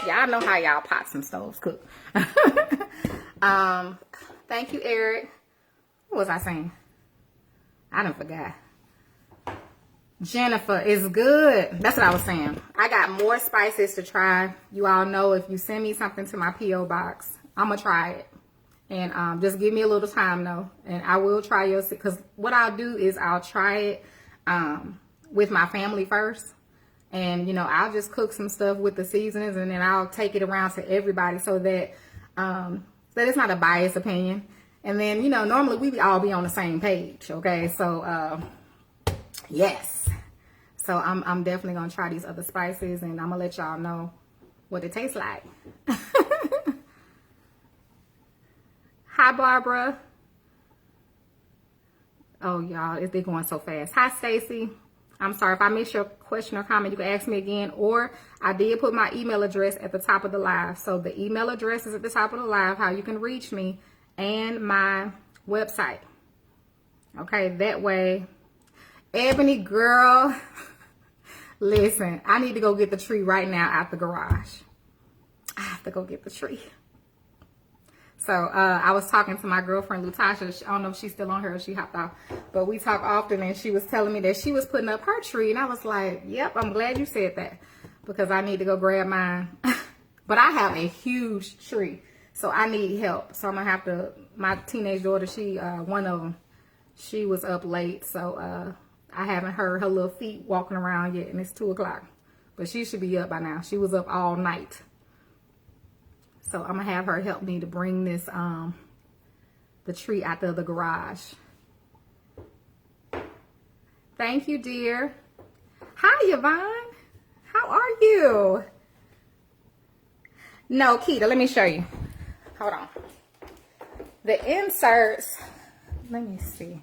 A: Y'all know how y'all pots and stoves cook. Thank you, Eric. What was I saying? I done forgot. Jennifer is good. That's what I was saying. I got more spices to try. You all know if you send me something to my P.O. box, I'm going to try it. And just give me a little time, though. And I will try yours. Because what I'll do is I'll try it with my family first. And, you know, I'll just cook some stuff with the seasonings. And then I'll take it around to everybody so that That it's not a biased opinion. And then, you know, normally we all be on the same page, okay? So, yes. So I'm definitely gonna try these other spices, and I'm gonna let y'all know what it tastes like. Hi, Barbara. Oh, y'all, they're going so fast. Hi, Stacy. I'm sorry if I missed your question or comment. You can ask me again, or I did put my email address at the top of the live. So the email address is at the top of the live, how you can reach me, and my website. Okay, that way. Ebony girl, listen, I need to go get the tree right now out the garage. I have to go get the tree. So I was talking to my girlfriend, Lutasha. I don't know if she's still on her or she hopped off. But we talk often, and she was telling me that she was putting up her tree. And I was like, yep, I'm glad you said that, because I need to go grab mine. But I have a huge tree, so I need help. So I'm going to have to, my teenage daughter, she, one of them, she was up late. So I haven't heard her little feet walking around yet, and it's 2 o'clock. But she should be up by now. She was up all night. So I'm gonna have her help me to bring this the tree out of the garage. Thank you, dear. Hi, Yvonne. How are you? No, Keita, let me show you. Hold on. The inserts, let me see.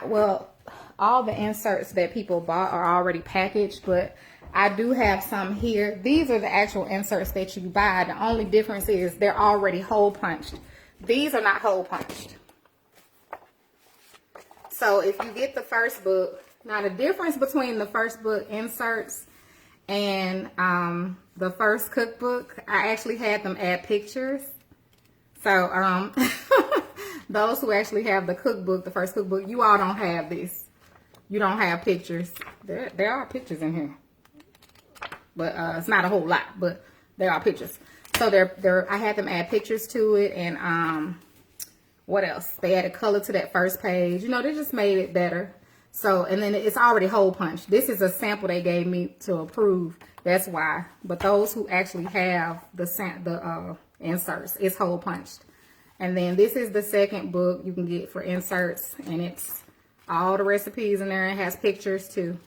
A: Well, all the inserts that people bought are already packaged, but I do have some here. These are the actual inserts that you buy. The only difference is they're already hole punched. These are not hole punched. So if you get the first book, now the difference between the first book inserts and the first cookbook, I actually had them add pictures. So those who actually have the cookbook, the first cookbook, you all don't have this. You don't have pictures. There are pictures in here. But it's not a whole lot, but there are pictures. So I had them add pictures to it, and what else? They added color to that first page. You know, they just made it better. So, and then it's already hole punched. This is a sample they gave me to approve. That's why. But those who actually have the inserts, it's hole punched. And then this is the second book you can get for inserts, and it's all the recipes in there. It has pictures too.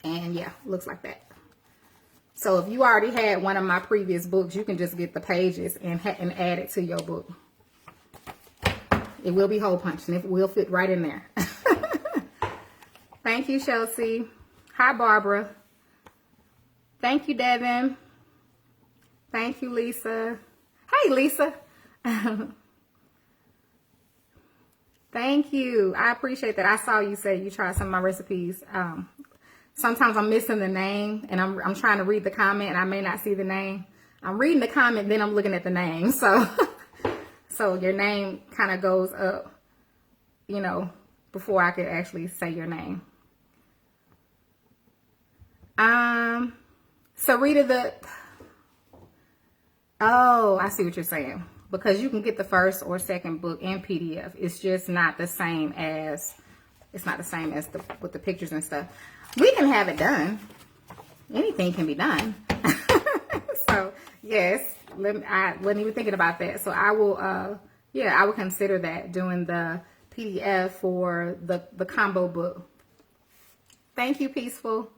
A: And yeah, looks like that. So if you already had one of my previous books, you can just get the pages and add it to your book. It will be hole punched, and it will fit right in there. Thank you, Chelsea. Hi, Barbara. Thank you, Devin. Thank you, Lisa. Hey, Lisa. Thank you. I appreciate that. I saw you say you tried some of my recipes. Sometimes I'm missing the name, and I'm trying to read the comment, and I may not see the name. I'm reading the comment, then I'm looking at the name. So, so your name kind of goes up, you know, before I could actually say your name. Sarita, oh, I see what you're saying. Because you can get the first or second book in PDF. It's just not the same as, with the pictures and stuff. We can have it done. Anything can be done. So, yes, I wasn't even thinking about that. So I will, yeah, I would consider that, doing the PDF for the combo book. Thank you, Peaceful.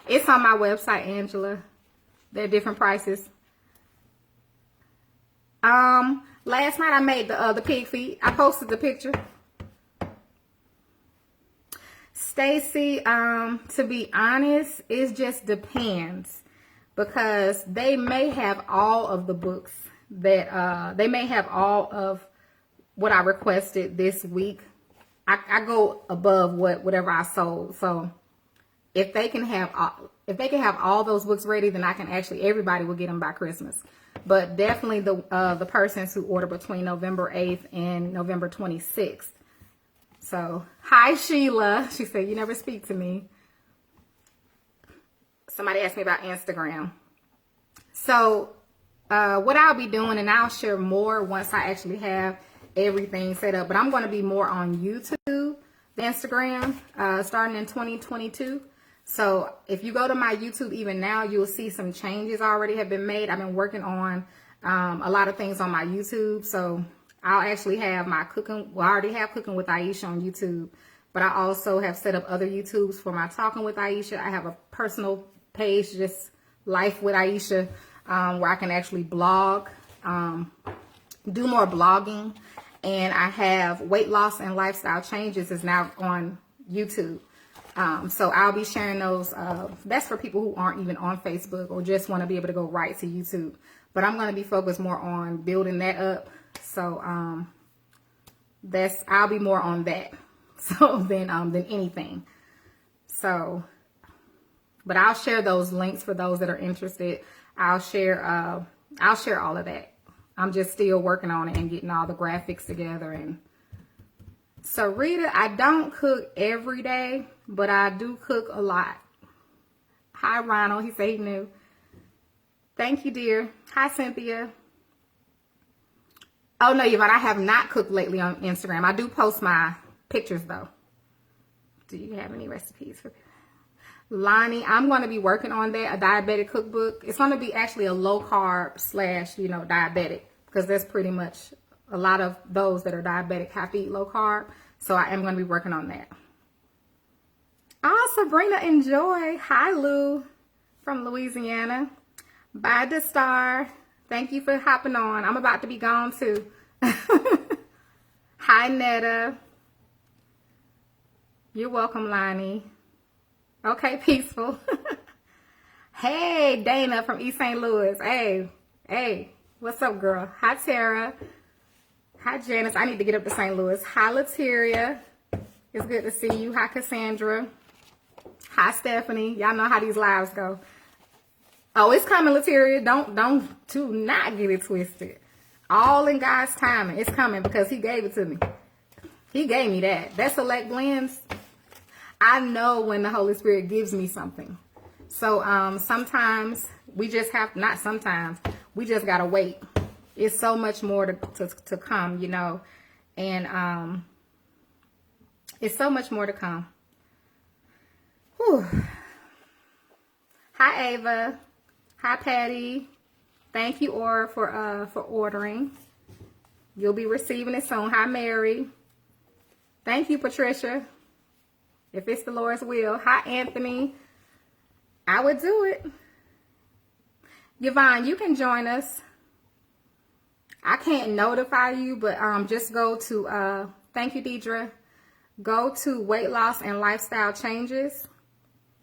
A: It's on my website, Angela. They're different prices. Last night I made the pig feet. I posted the picture. Stacy, to be honest, it just depends, because they may have all of the books that they may have all of what I requested this week. I go above whatever I sold. So if they can have all those books ready, then I can actually, everybody will get them by Christmas. But definitely the persons who order between November 8th and November 26th. So, hi, Sheila. She said, you never speak to me. Somebody asked me about Instagram. So, what I'll be doing, and I'll share more once I actually have everything set up, but I'm going to be more on YouTube than Instagram, starting in 2022. So if you go to my YouTube even now, you'll see some changes already have been made. I've been working on a lot of things on my YouTube. So I'll actually have my cooking. Well, I already have Cooking with Aisha on YouTube, but I also have set up other YouTubes for my Talking with Aisha. I have a personal page, just Life with Aisha, where I can actually blog, do more blogging. And I have Weight Loss and Lifestyle Changes is now on YouTube. So I'll be sharing those. That's for people who aren't even on Facebook or just want to be able to go right to YouTube. But I'm going to be focused more on building that up. So I'll be more on that than anything. So, but I'll share those links for those that are interested. I'll share all of that. I'm just still working on it and getting all the graphics together. And so Rita, I don't cook every day, but I do cook a lot. Hi Ronald, he said he knew. Thank you, dear. Hi Cynthia. Oh no, Yvonne, I have not cooked lately on Instagram. I do post my pictures though. Do you have any recipes for Lonnie? I'm going to be working on that, a diabetic cookbook. It's going to be actually a low carb / diabetic, because there's pretty much a lot of those that are diabetic have to eat low carb. So I am going to be working on that. Oh, Sabrina, enjoy. Hi, Lou from Louisiana. Bye, the star. Thank you for hopping on. I'm about to be gone too. Hi, Netta. You're welcome, Lonnie. Okay, peaceful. Hey, Dana from East St. Louis. Hey, what's up, girl? Hi, Tara. Hi, Janice. I need to get up to St. Louis. Hi, Lateria. It's good to see you. Hi, Cassandra. Hi, Stephanie. Y'all know how these lives go. Oh, it's coming, Lateria. Do not get it twisted. All in God's timing. It's coming because he gave it to me. He gave me that. That select blends. I know when the Holy Spirit gives me something. So sometimes we just have, not sometimes, we just got to wait. It's so much more to come, you know. And it's so much more to come. Whew. Hi, Ava. Hi, Patty. Thank you, Aura, for ordering. You'll be receiving it soon. Hi, Mary. Thank you, Patricia. If it's the Lord's will. Hi, Anthony. I would do it. Yvonne, you can join us. I can't notify you, but just go to, thank you, Deidre. Go to Weight Loss and Lifestyle Changes,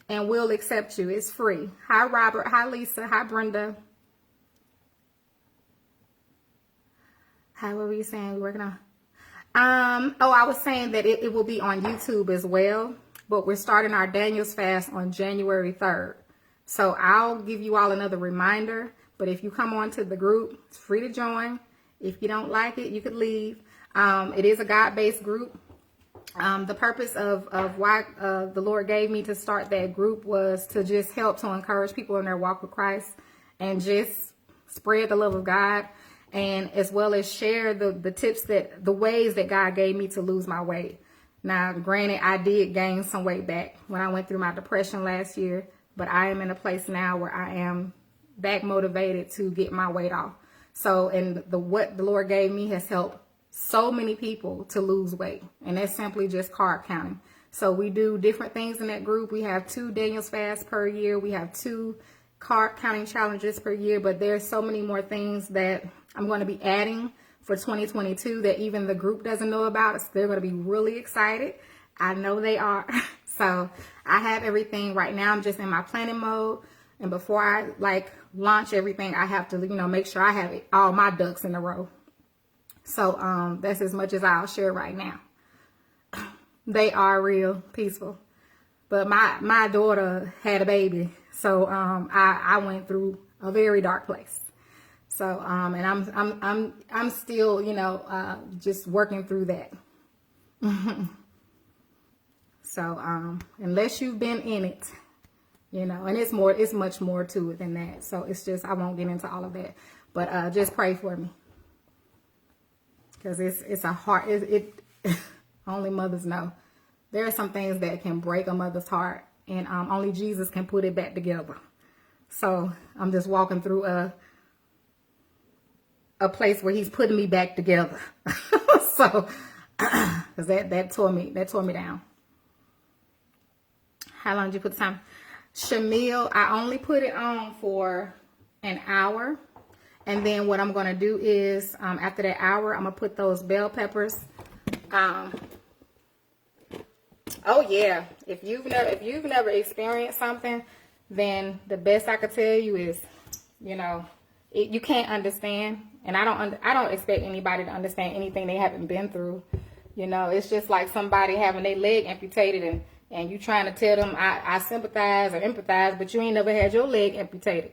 A: and we'll accept you. It's free. Hi, Robert. Hi, Lisa. Hi, Brenda. Hi, what were you saying? You're working on? Oh, I was saying that it will be on YouTube as well, but we're starting our Daniel's fast on January 3rd. So I'll give you all another reminder, but if you come on to the group, it's free to join. If you don't like it, you could leave. It is a God-based group. The purpose of why the Lord gave me to start that group was to just help to encourage people in their walk with Christ and just spread the love of God, and as well as share the tips, the ways that God gave me to lose my weight. Now, granted, I did gain some weight back when I went through my depression last year, but I am in a place now where I am back motivated to get my weight off. So, and what the Lord gave me has helped so many people to lose weight, and that's simply just carb counting. So we do different things in that group. We have 2 Daniel's fasts per year. We have 2 carb counting challenges per year, but there's so many more things that I'm going to be adding for 2022 that even the group doesn't know about. So they're going to be really excited. I know they are. So I have everything right now. I'm just in my planning mode, and before I launch everything, I have to make sure I have all my ducks in a row. So that's as much as I'll share right now. They are real peaceful, but my daughter had a baby, so I went through a very dark place. So and I'm still just working through that. So unless you've been in it, and it's much more to it than that. So it's just, I won't get into all of that, but just pray for me. Because it's a hard, only mothers know. There are some things that can break a mother's heart, and only Jesus can put it back together. So I'm just walking through a place where he's putting me back together. So, cause that tore me down. How long did you put the time? Shamil, I only put it on for an hour. And then what I'm going to do is, after that hour, I'm going to put those bell peppers. Oh yeah. If you've never experienced something, then the best I could tell you is, you know, you can't understand. And I don't expect anybody to understand anything they haven't been through. You know, it's just like somebody having their leg amputated and you trying to tell them I sympathize or empathize, but you ain't never had your leg amputated.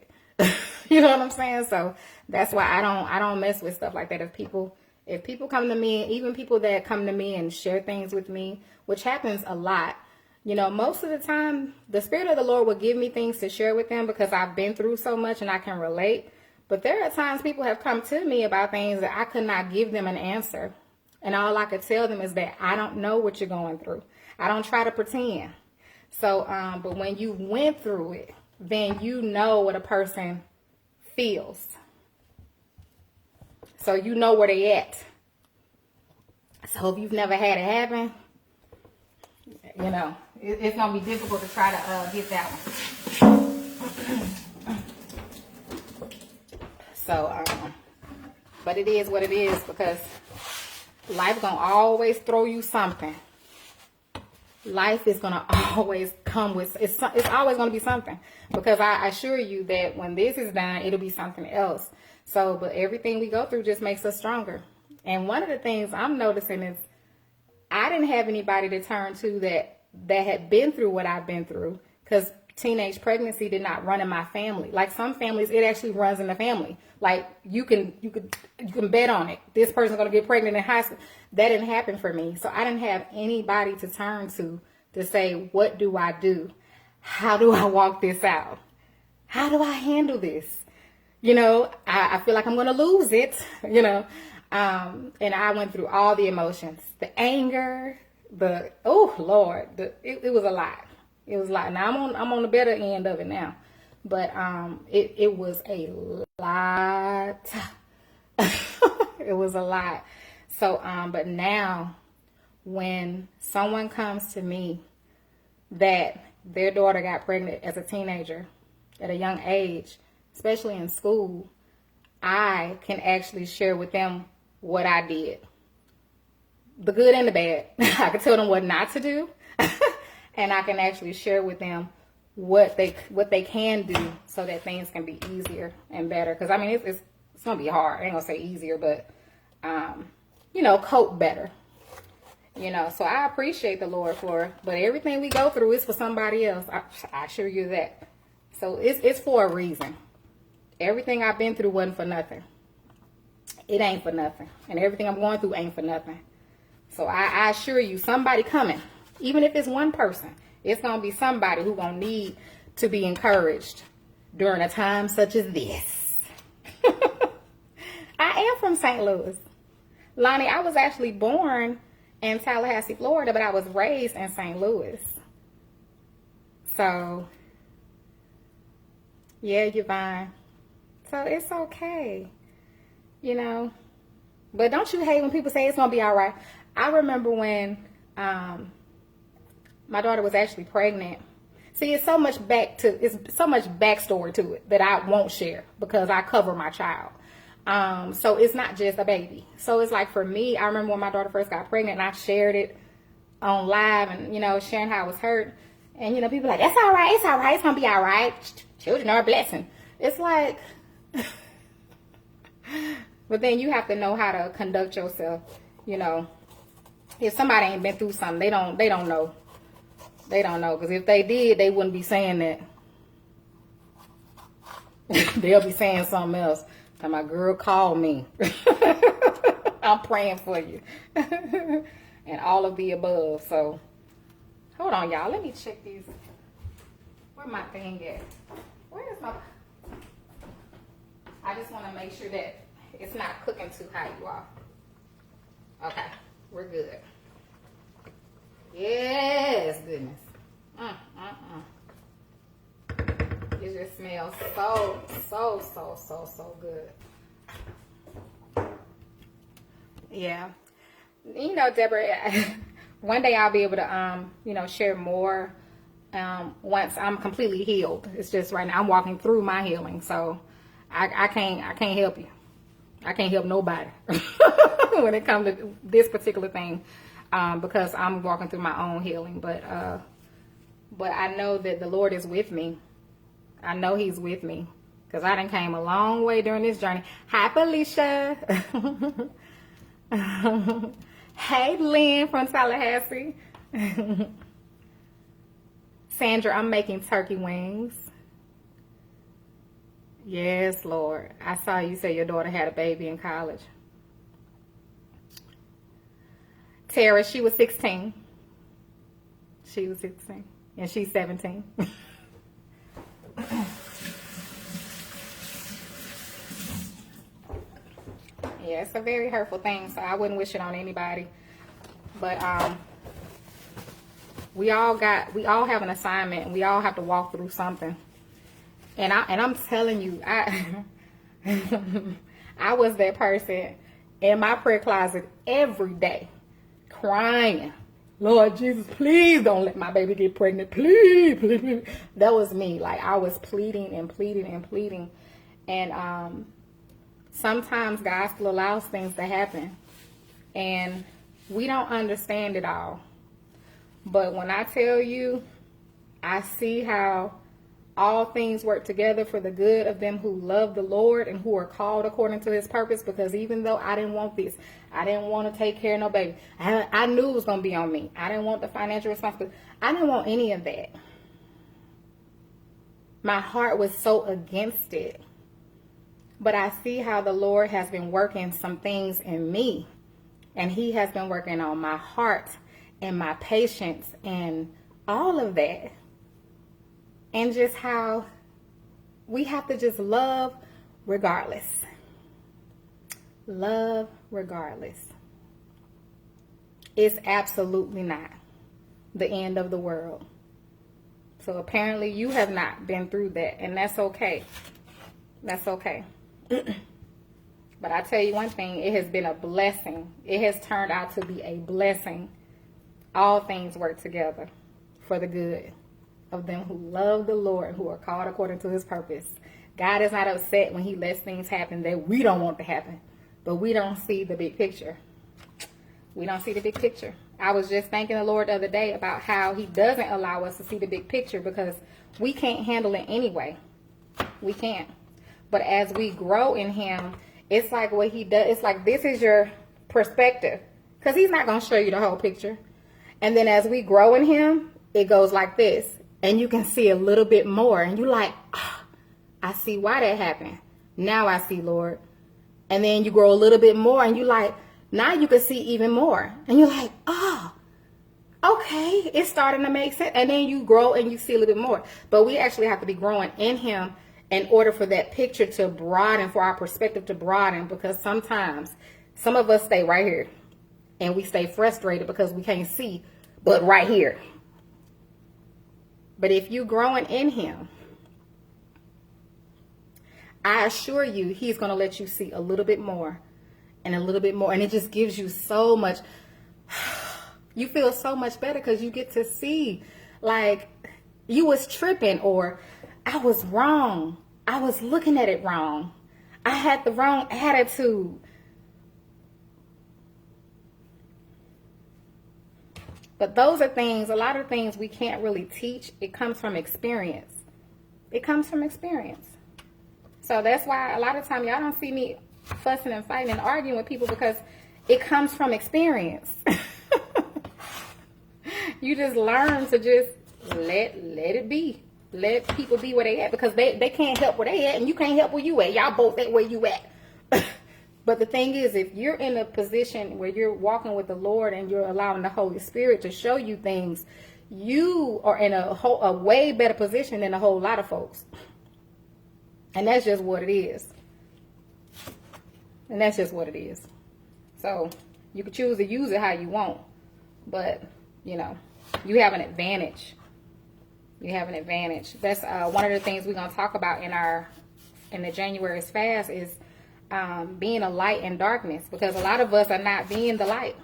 A: You know what I'm saying? So that's why I don't mess with stuff like that. If people come to me, even people that come to me and share things with me, which happens a lot, you know, most of the time the Spirit of the Lord will give me things to share with them because I've been through so much and I can relate. But there are times people have come to me about things that I could not give them an answer. And all I could tell them is that I don't know what you're going through. I don't try to pretend. So, but when you went through it, then you know what a person feels. So you know where they at. So if you've never had it happen, you know, it's going to be difficult to try to get that one. So, but it is what it is because life going to always throw you something. Life is going to always come with, it's always going to be something. Because I assure you that when this is done, it'll be something else. So, but everything we go through just makes us stronger. And one of the things I'm noticing is I didn't have anybody to turn to that had been through what I've been through. Because teenage pregnancy did not run in my family. Like some families, it actually runs in the family. Like you can bet on it. This person's going to get pregnant in high school. That didn't happen for me. So I didn't have anybody to turn to say, what do I do? How do I walk this out? How do I handle this? You know, I feel like I'm going to lose it, you know. And I went through all the emotions, the anger, oh Lord, it was a lot. It was a lot. Now I'm on the better end of it now, but it was a lot. It was a lot. So but now when someone comes to me that their daughter got pregnant as a teenager at a young age, especially in school, I can actually share with them what I did, the good and the bad. I can tell them what not to do. And I can actually share with them what they can do so that things can be easier and better. Because I mean, it's gonna be hard. I ain't gonna say easier, but you know, cope better. You know, so I appreciate the Lord for it. But everything we go through is for somebody else. I assure you that. So it's for a reason. Everything I've been through wasn't for nothing. It ain't for nothing, and everything I'm going through ain't for nothing. So I assure you, somebody coming. Even if it's one person, it's going to be somebody who's going to need to be encouraged during a time such as this. I am from St. Louis. Lonnie, I was actually born in Tallahassee, Florida, but I was raised in St. Louis. So, yeah, you're fine. So it's okay, you know. But don't you hate when people say it's going to be all right? I remember when my daughter was actually pregnant. See, it's so much backstory to it that I won't share because I cover my child. So it's not just a baby. So it's like for me, I remember when my daughter first got pregnant and I shared it on live and, you know, sharing how I was hurt. And, you know, people are like, that's all right. It's all right. It's going to be all right. Children are a blessing. It's like, but then you have to know how to conduct yourself. You know, if somebody ain't been through something, they don't know. They don't know, because if they did, they wouldn't be saying that. They'll be saying something else. My girl called me. I'm praying for you. And all of the above. So, hold on, y'all. Let me check these. Where my thing at? Where is my... I just want to make sure that it's not cooking too high, you all. Okay, we're good. Yes, goodness. Mm, mm, mm. It just smells so, so, so, so, so good. Yeah. You know, Deborah, one day I'll be able to, you know, share more once I'm completely healed. It's just right now I'm walking through my healing. So I can't help you. I can't help nobody when it comes to this particular thing, because I'm walking through my own healing. But I know that the Lord is with me. I know He's with me, because I done came a long way during this journey. Hi, Felicia. Hey, Lynn from Tallahassee. Sandra, I'm making turkey wings. Yes, Lord. I saw you say your daughter had a baby in college. Tara, she was 16. She was 16. And she's 17. Yeah, it's a very hurtful thing, so I wouldn't wish it on anybody. But we all have an assignment, and we all have to walk through something. And I'm telling you, I was that person in my prayer closet every day, crying, Lord Jesus, please don't let my baby get pregnant. Please, please, please. That was me. Like, I was pleading and pleading and pleading. And sometimes God still allows things to happen. And we don't understand it all. But when I tell you, I see how all things work together for the good of them who love the Lord and who are called according to His purpose. Because even though I didn't want this, I didn't want to take care of no baby, I knew it was going to be on me. I didn't want the financial responsibility. I didn't want any of that. My heart was so against it. But I see how the Lord has been working some things in me. And He has been working on my heart and my patience and all of that. And just how we have to just love regardless. Love regardless. It's absolutely not the end of the world. So apparently you have not been through that, and that's okay. That's okay. But I tell you one thing, it has been a blessing. It has turned out to be a blessing. All things work together for the good of them who love the Lord, who are called according to His purpose. God is not upset when He lets things happen that we don't want to happen, but we don't see the big picture. We don't see the big picture. I was just thanking the Lord the other day about how He doesn't allow us to see the big picture because we can't handle it anyway. We can't. But as we grow in Him, it's like what He does. It's like this is your perspective, because He's not going to show you the whole picture. And then as we grow in Him, it goes like this. And you can see a little bit more. And you're like, oh, I see why that happened. Now I see, Lord. And then you grow a little bit more. And you're like, now you can see even more. And you're like, oh, okay. It's starting to make sense. And then you grow and you see a little bit more. But we actually have to be growing in Him in order for that picture to broaden, for our perspective to broaden. Because sometimes some of us stay right here. And we stay frustrated because we can't see but right here. But if you're growing in Him, I assure you, He's going to let you see a little bit more and a little bit more. And it just gives you so much, you feel so much better because you get to see, like, you was tripping, or I was wrong. I was looking at it wrong. I had the wrong attitude. But those are things, a lot of things we can't really teach. It comes from experience. It comes from experience. So that's why a lot of time y'all don't see me fussing and fighting and arguing with people, because it comes from experience. You just learn to just let it be. Let people be where they at, because they can't help where they at, and you can't help where you at. Y'all both at where you at. But the thing is, if you're in a position where you're walking with the Lord and you're allowing the Holy Spirit to show you things, you are in a way better position than a whole lot of folks. And that's just what it is. And that's just what it is. So you can choose to use it how you want. But, you know, you have an advantage You have an advantage. That's one of the things we're going to talk about in the January's fast is being a light in darkness, because a lot of us are not being the light.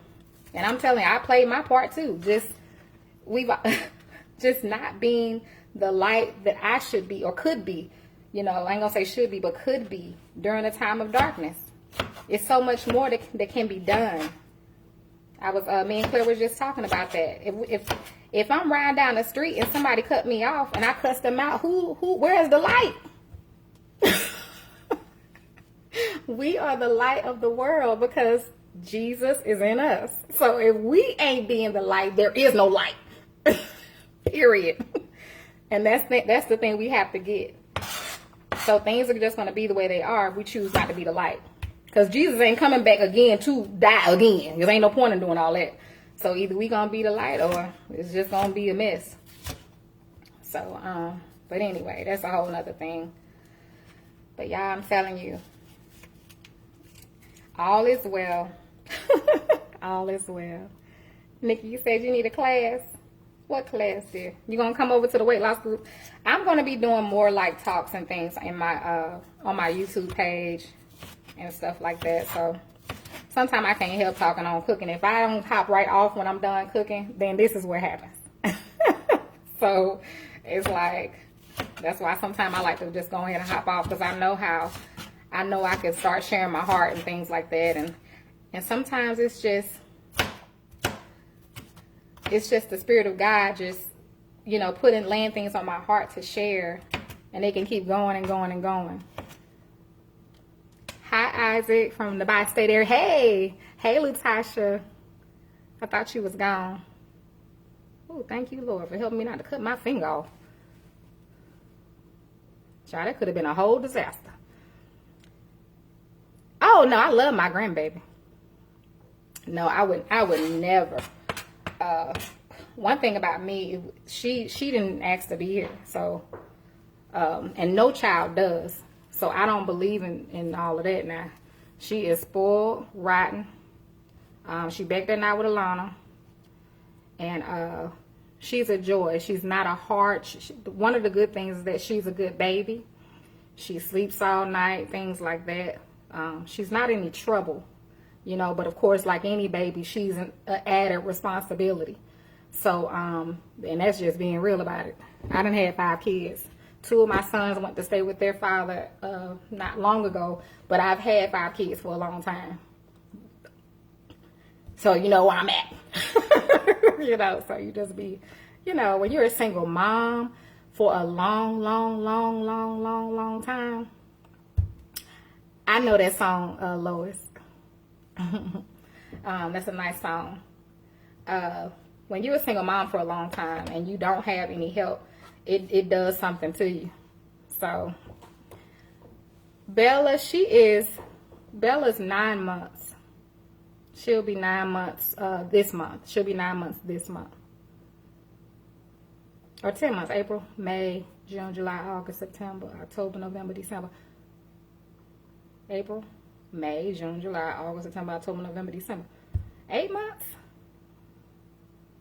A: And I'm telling you, I played my part too. Just not being the light that I should be or could be. You know, I ain't gonna say should be, but could be during a time of darkness. It's so much more that can be done. Me and Claire was just talking about that. If I'm riding down the street and somebody cut me off and I cuss them out, where's the light? We are the light of the world because Jesus is in us. So if we ain't being the light, there is no light. Period. And that's the thing we have to get. So things are just going to be the way they are if we choose not to be the light. Because Jesus ain't coming back again to die again. There ain't no point in doing all that. So either we going to be the light or it's just going to be a mess. So, but anyway, that's a whole nother thing. But y'all, I'm telling you, all is well. All is well. Nikki, you said you need a class. What class, dear? You gonna come over to the weight loss group? I'm gonna be doing more like talks and things in my on my YouTube page and stuff like that. So sometimes I can't help talking on cooking. If I don't hop right off when I'm done cooking, then this is what happens. So it's like, that's why sometimes I like to just go ahead and hop off, because I know I can start sharing my heart and things like that, and sometimes it's just the Spirit of God just, you know, laying things on my heart to share, and they can keep going and going and going. Hi, Isaac from the bi-state area. Hey, Latasha. I thought you was gone. Oh, thank you, Lord, for helping me not to cut my finger off. Child, that could have been a whole disaster. Oh, no, I love my grandbaby. No, I would never. One thing about me, she didn't ask to be here, so and no child does, so I don't believe in all of that. Now she is spoiled rotten. She back there now with Alana, and she's a joy. She's not a hard. One of the good things is that she's a good baby. She sleeps all night, things like that. She's not any trouble. You know, but of course, like any baby, she's an added responsibility. So, and that's just being real about it. I done had 5 kids. 2 of my sons went to stay with their father not long ago, but I've had 5 kids for a long time. So you know where I'm at. You know, so you just be, you know, when you're a single mom for a long time. I know that song, Lois. That's a nice song. When you're a single mom for a long time and you don't have any help, it does something to you. So Bella's 9 months. She'll be 9 months this month. She'll be 9 months this month. Or 10 months. April, May, June, July, August, September, October, November, December. April, May, June, July, August, September, October, November, December. 8 months?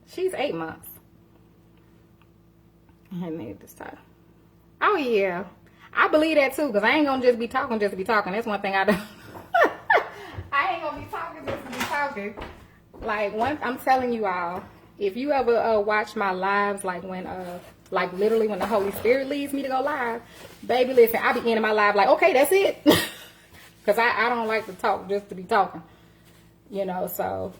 A: She's 8 months. I need this time. Oh, yeah. I believe that, too, because I ain't going to just be talking. That's one thing I do. I ain't going to be talking just to be talking. Like, I'm telling you all, if you ever watch my lives, like when, like literally when the Holy Spirit leads me to go live, baby, listen, I be ending my live like, okay, that's it. Because I don't like to talk just to be talking. You know, so.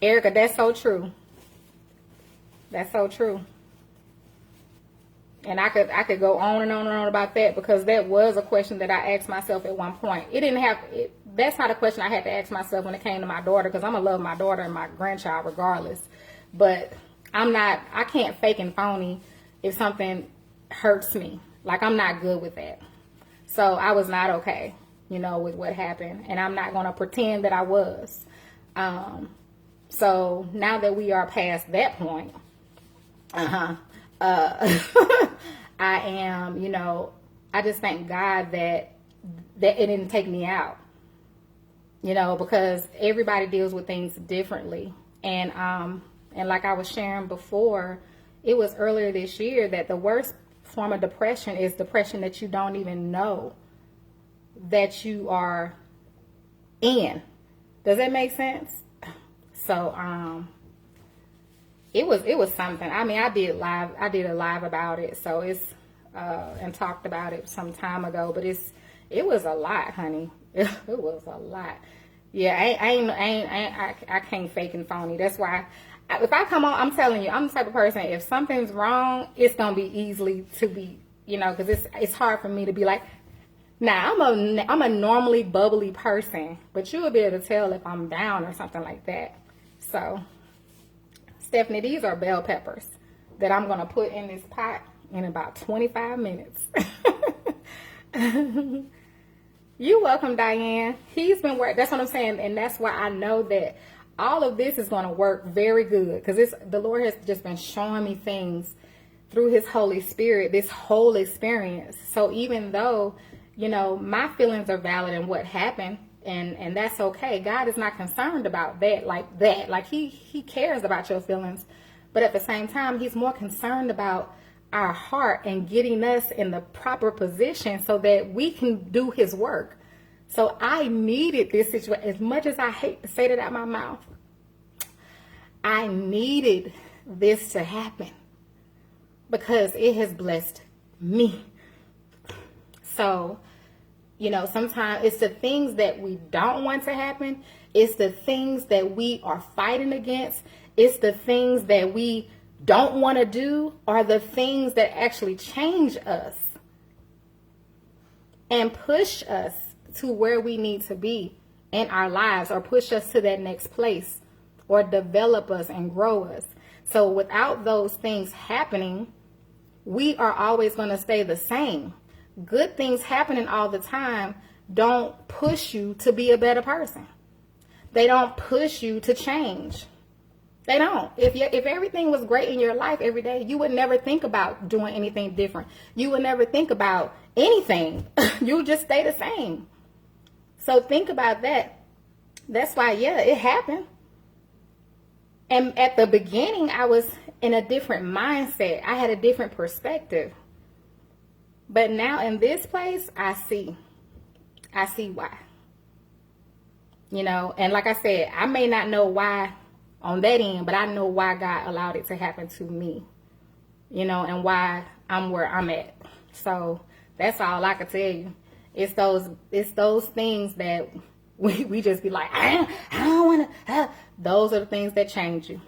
A: Erica, that's so true. That's so true. And I could go on and on and on about that, because that was a question that I asked myself at one point. That's not a question I had to ask myself when it came to my daughter, because I'm going to love my daughter and my grandchild regardless. But I can't fake and phony if something hurts me. Like, I'm not good with that. So I was not okay, you know, with what happened. And I'm not going to pretend that I was. So now that we are past that point, I am, you know, I just thank God that it didn't take me out, you know, because everybody deals with things differently. And like I was sharing before, it was earlier this year that the worst form of depression is depression that you don't even know that you are in. Does that make sense? So it was something. I mean, I did a live about it, so it's and talked about it some time ago, but it was a lot, honey. It was a lot. Yeah, I can't fake and phony. That's why if I come on, I'm telling you, I'm the type of person, if something's wrong, it's gonna be easily to be, because it's hard for me to be like, now I'm a normally bubbly person, but you'll be able to tell if I'm down or something like that. So, Stephanie, these are bell peppers that I'm gonna put in this pot in about 25 minutes. You're welcome, Diane. He's been working. That's what I'm saying, and that's why I know that all of this is going to work very good, because the Lord has just been showing me things through His Holy Spirit this whole experience. So even though, my feelings are valid in what happened, and that's okay. God is not concerned about that. Like He cares about your feelings, but at the same time, He's more concerned about our heart and getting us in the proper position so that we can do His work. So I needed this situation. As much as I hate to say that out my mouth, I needed this to happen because it has blessed me. So, sometimes it's the things that we don't want to happen. It's the things that we are fighting against. It's the things that we don't want to do, are the things that actually change us and push us to where we need to be in our lives, or push us to that next place, or develop us and grow us. So without those things happening, we are always going to stay the same. Good things happening all the time don't push you to be a better person. They don't push you to change. They don't. If everything was great in your life every day, you would never think about doing anything different. You would never think about anything. You would just stay the same. So think about that. That's why, it happened. And at the beginning, I was in a different mindset. I had a different perspective. But now in this place, I see why. And like I said, I may not know why on that end, but I know why God allowed it to happen to me, and why I'm where I'm at. So that's all I can tell you. It's those things that we just be like, I don't want to. Those are the things that change you.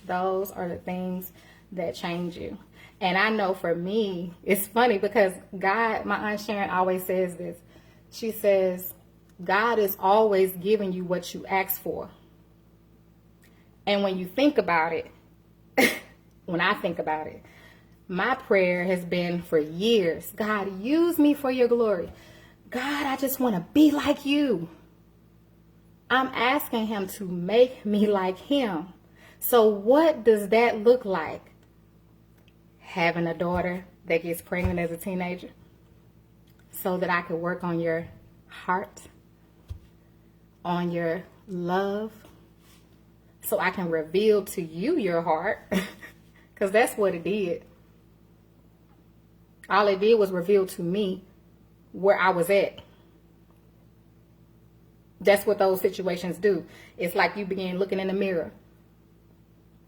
A: Those are the things that change you. And I know for me, it's funny because God, my Aunt Sharon always says this. She says, God is always giving you what you ask for. And when you think about it, when I think about it, my prayer has been for years, God, use me for your glory. God, I just want to be like you. I'm asking Him to make me like Him. So what does that look like? Having a daughter that gets pregnant as a teenager so that I could work on your heart, on your love, so I can reveal to you your heart, because that's what it did. All it did was reveal to me where I was at. That's what those situations do. It's like you begin looking in the mirror.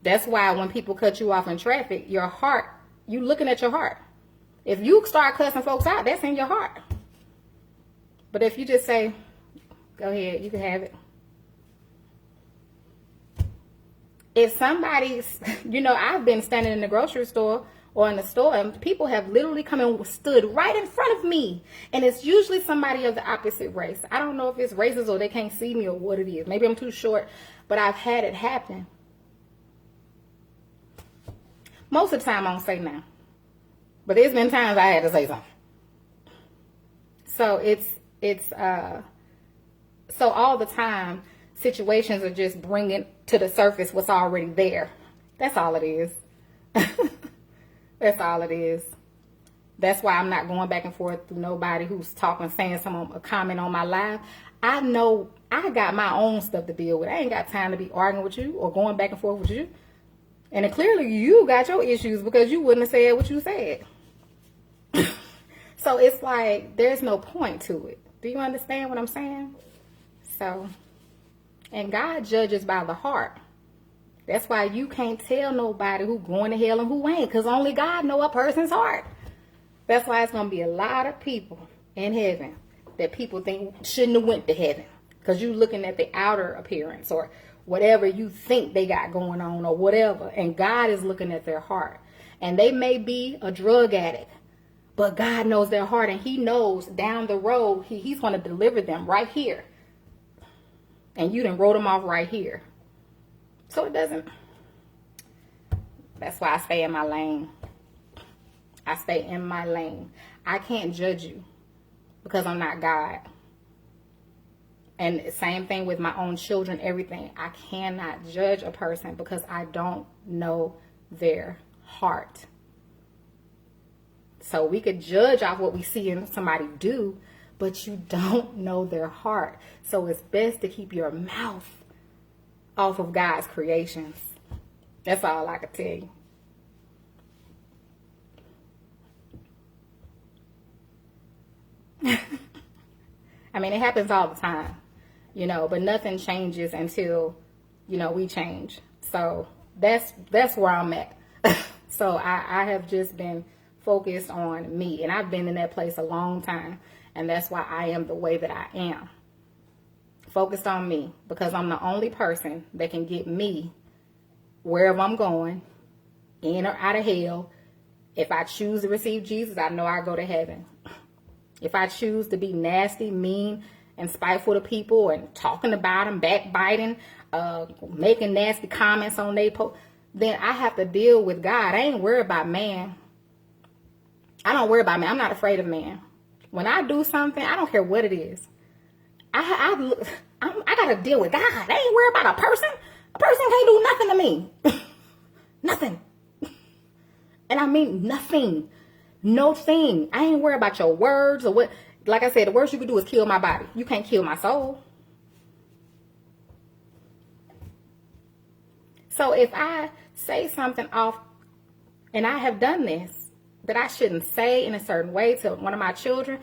A: That's why when people cut you off in traffic, your heart, you looking at your heart. If you start cussing folks out, that's in your heart. But if you just say, go ahead, you can have it. If somebody's, I've been standing in the grocery store or in the store and people have literally come and stood right in front of me. And it's usually somebody of the opposite race. I don't know if it's racist or they can't see me or what it is. Maybe I'm too short, but I've had it happen. Most of the time I don't say now. But there's been times I had to say something. So so all the time, situations are just bringing to the surface what's already there. That's all it is. That's all it is. That's why I'm not going back and forth through nobody who's talking, saying a comment on my live. I know I got my own stuff to deal with. I ain't got time to be arguing with you or going back and forth with you. And clearly you got your issues because you wouldn't have said what you said. So it's like, there's no point to it. Do you understand what I'm saying? So, and God judges by the heart. That's why you can't tell nobody who going to hell and who ain't, because only God know a person's heart. That's why it's going to be a lot of people in heaven that people think shouldn't have went to heaven, because you looking at the outer appearance or whatever you think they got going on or whatever, and God is looking at their heart. And they may be a drug addict, but God knows their heart, and he knows down the road he's going to deliver them right here. And you done wrote them off right here. So it doesn't. That's why I stay in my lane. I stay in my lane. I can't judge you because I'm not God. And same thing with my own children, everything. I cannot judge a person because I don't know their heart. So we could judge off what we see in somebody do, but you don't know their heart. So it's best to keep your mouth off of God's creations. That's all I could tell you. I mean, it happens all the time, you know, but nothing changes until, you know, we change. So that's where I'm at. So I have just been focused on me, and I've been in that place a long time, and that's why I am the way that I am. Focused on me, because I'm the only person that can get me wherever I'm going, in or out of hell. If I choose to receive Jesus, I know I go to heaven. If I choose to be nasty, mean, and spiteful to people and talking about them, backbiting, making nasty comments on their post, then I have to deal with God. I ain't worried about man. I don't worry about man. I'm not afraid of man. When I do something, I don't care what it is. I got to deal with God. I ain't worried about a person. A person can't do nothing to me. Nothing. And I mean nothing. No thing. I ain't worried about your words or what. Like I said, the worst you can do is kill my body. You can't kill my soul. So if I say something off, and I have done this, that I shouldn't say in a certain way to one of my children,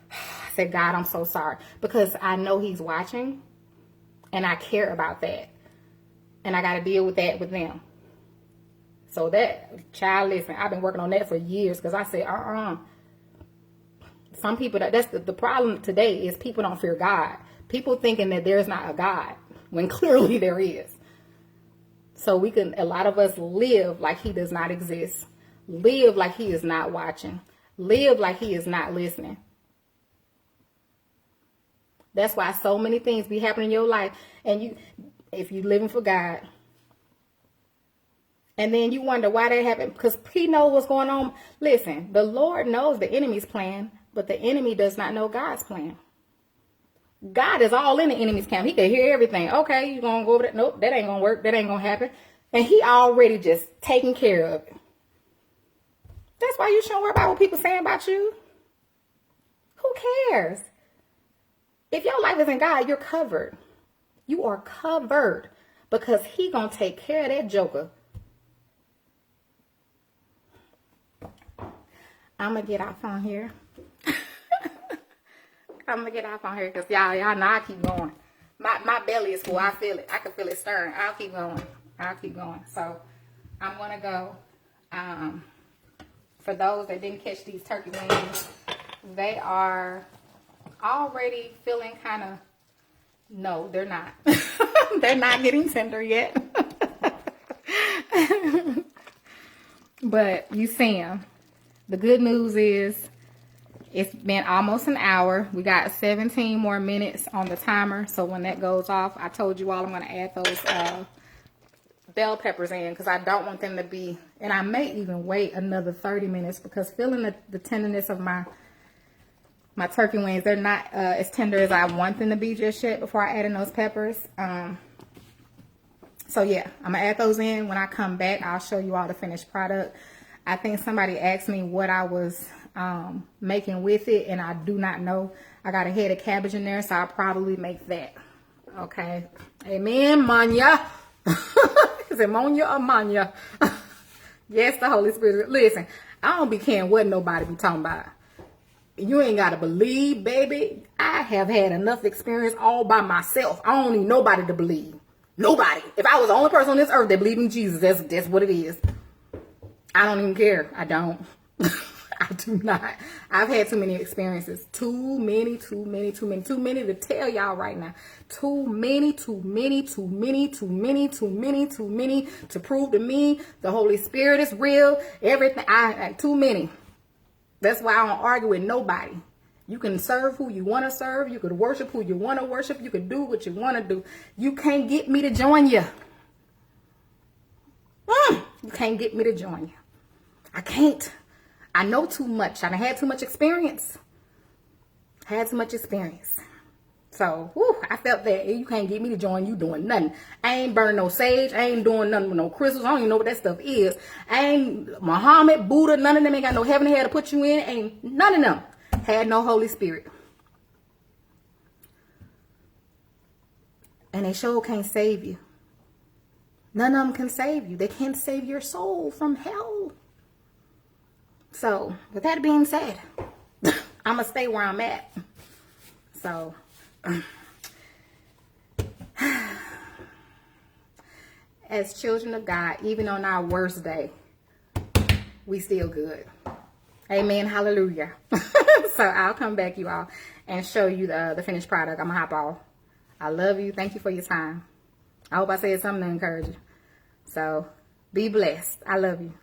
A: I said, God, I'm so sorry. Because I know he's watching, and I care about that. And I got to deal with that with them. So that, child, listen, I've been working on that for years, because I said, Some people, that's the problem today, is people don't fear God. People thinking that there's not a God, when clearly there is. So a lot of us live like he does not exist. Live like he is not watching. Live like he is not listening. That's why so many things be happening in your life. And if you're living for God, and then you wonder why that happened, because he knows what's going on. Listen, the Lord knows the enemy's plan, but the enemy does not know God's plan. God is all in the enemy's camp. He can hear everything. Okay, you gonna go over that? Nope, that ain't gonna work. That ain't gonna happen. And he already just taking care of it. That's why you shouldn't worry about what people saying about you. Who cares? If your life is in God, you're covered. You are covered, because he gonna take care of that joker. I'm gonna get off on here. I'm gonna get off on here because y'all know I keep going. My belly is full. I feel it. I can feel it stirring. I'll keep going. So I'm gonna go. For those that didn't catch these turkey wings, they are already feeling kind of. No, they're not. They're not getting tender yet. But you see them. The good news is, it's been almost an hour. We got 17 more minutes on the timer. So when that goes off, I told you all I'm going to add those bell peppers in, because I don't want them to be, and I may even wait another 30 minutes, because feeling the tenderness of my turkey wings, they're not as tender as I want them to be just yet before I add in those peppers. So yeah, I'm going to add those in. When I come back, I'll show you all the finished product. I think somebody asked me what I was making with it, and I do not know. I got a head of cabbage in there, so I'll probably make that. Okay. Amen, Manya. Ammonia, ammonia. Yes, the Holy Spirit. Listen, I don't be caring what nobody be talking about. You ain't got to believe, baby. I have had enough experience all by myself. I don't need nobody to believe. Nobody. If I was the only person on this earth that believed in Jesus, that's what it is. I don't even care. I don't. I do not. I've had too many experiences. Too many to tell y'all right now. Too many to prove to me the Holy Spirit is real. Everything. Too many. That's why I don't argue with nobody. You can serve who you want to serve. You could worship who you want to worship. You could do what you want to do. You can't get me to join you. You can't get me to join you. I can't. I know too much. I had too much experience. So, I felt that you can't get me to join you doing nothing. I ain't burning no sage. I ain't doing nothing with no crystals. I don't even know what that stuff is. I ain't Muhammad, Buddha, none of them ain't got no heaven here to put you in. Ain't none of them had no Holy Spirit. And they sure can't save you. None of them can save you. They can't save your soul from hell. So, with that being said, I'm going to stay where I'm at. So, as children of God, even on our worst day, we still good. Amen. Hallelujah. So, I'll come back, you all, and show you the finished product. I'm going to hop off. I love you. Thank you for your time. I hope I said something to encourage you. So, be blessed. I love you.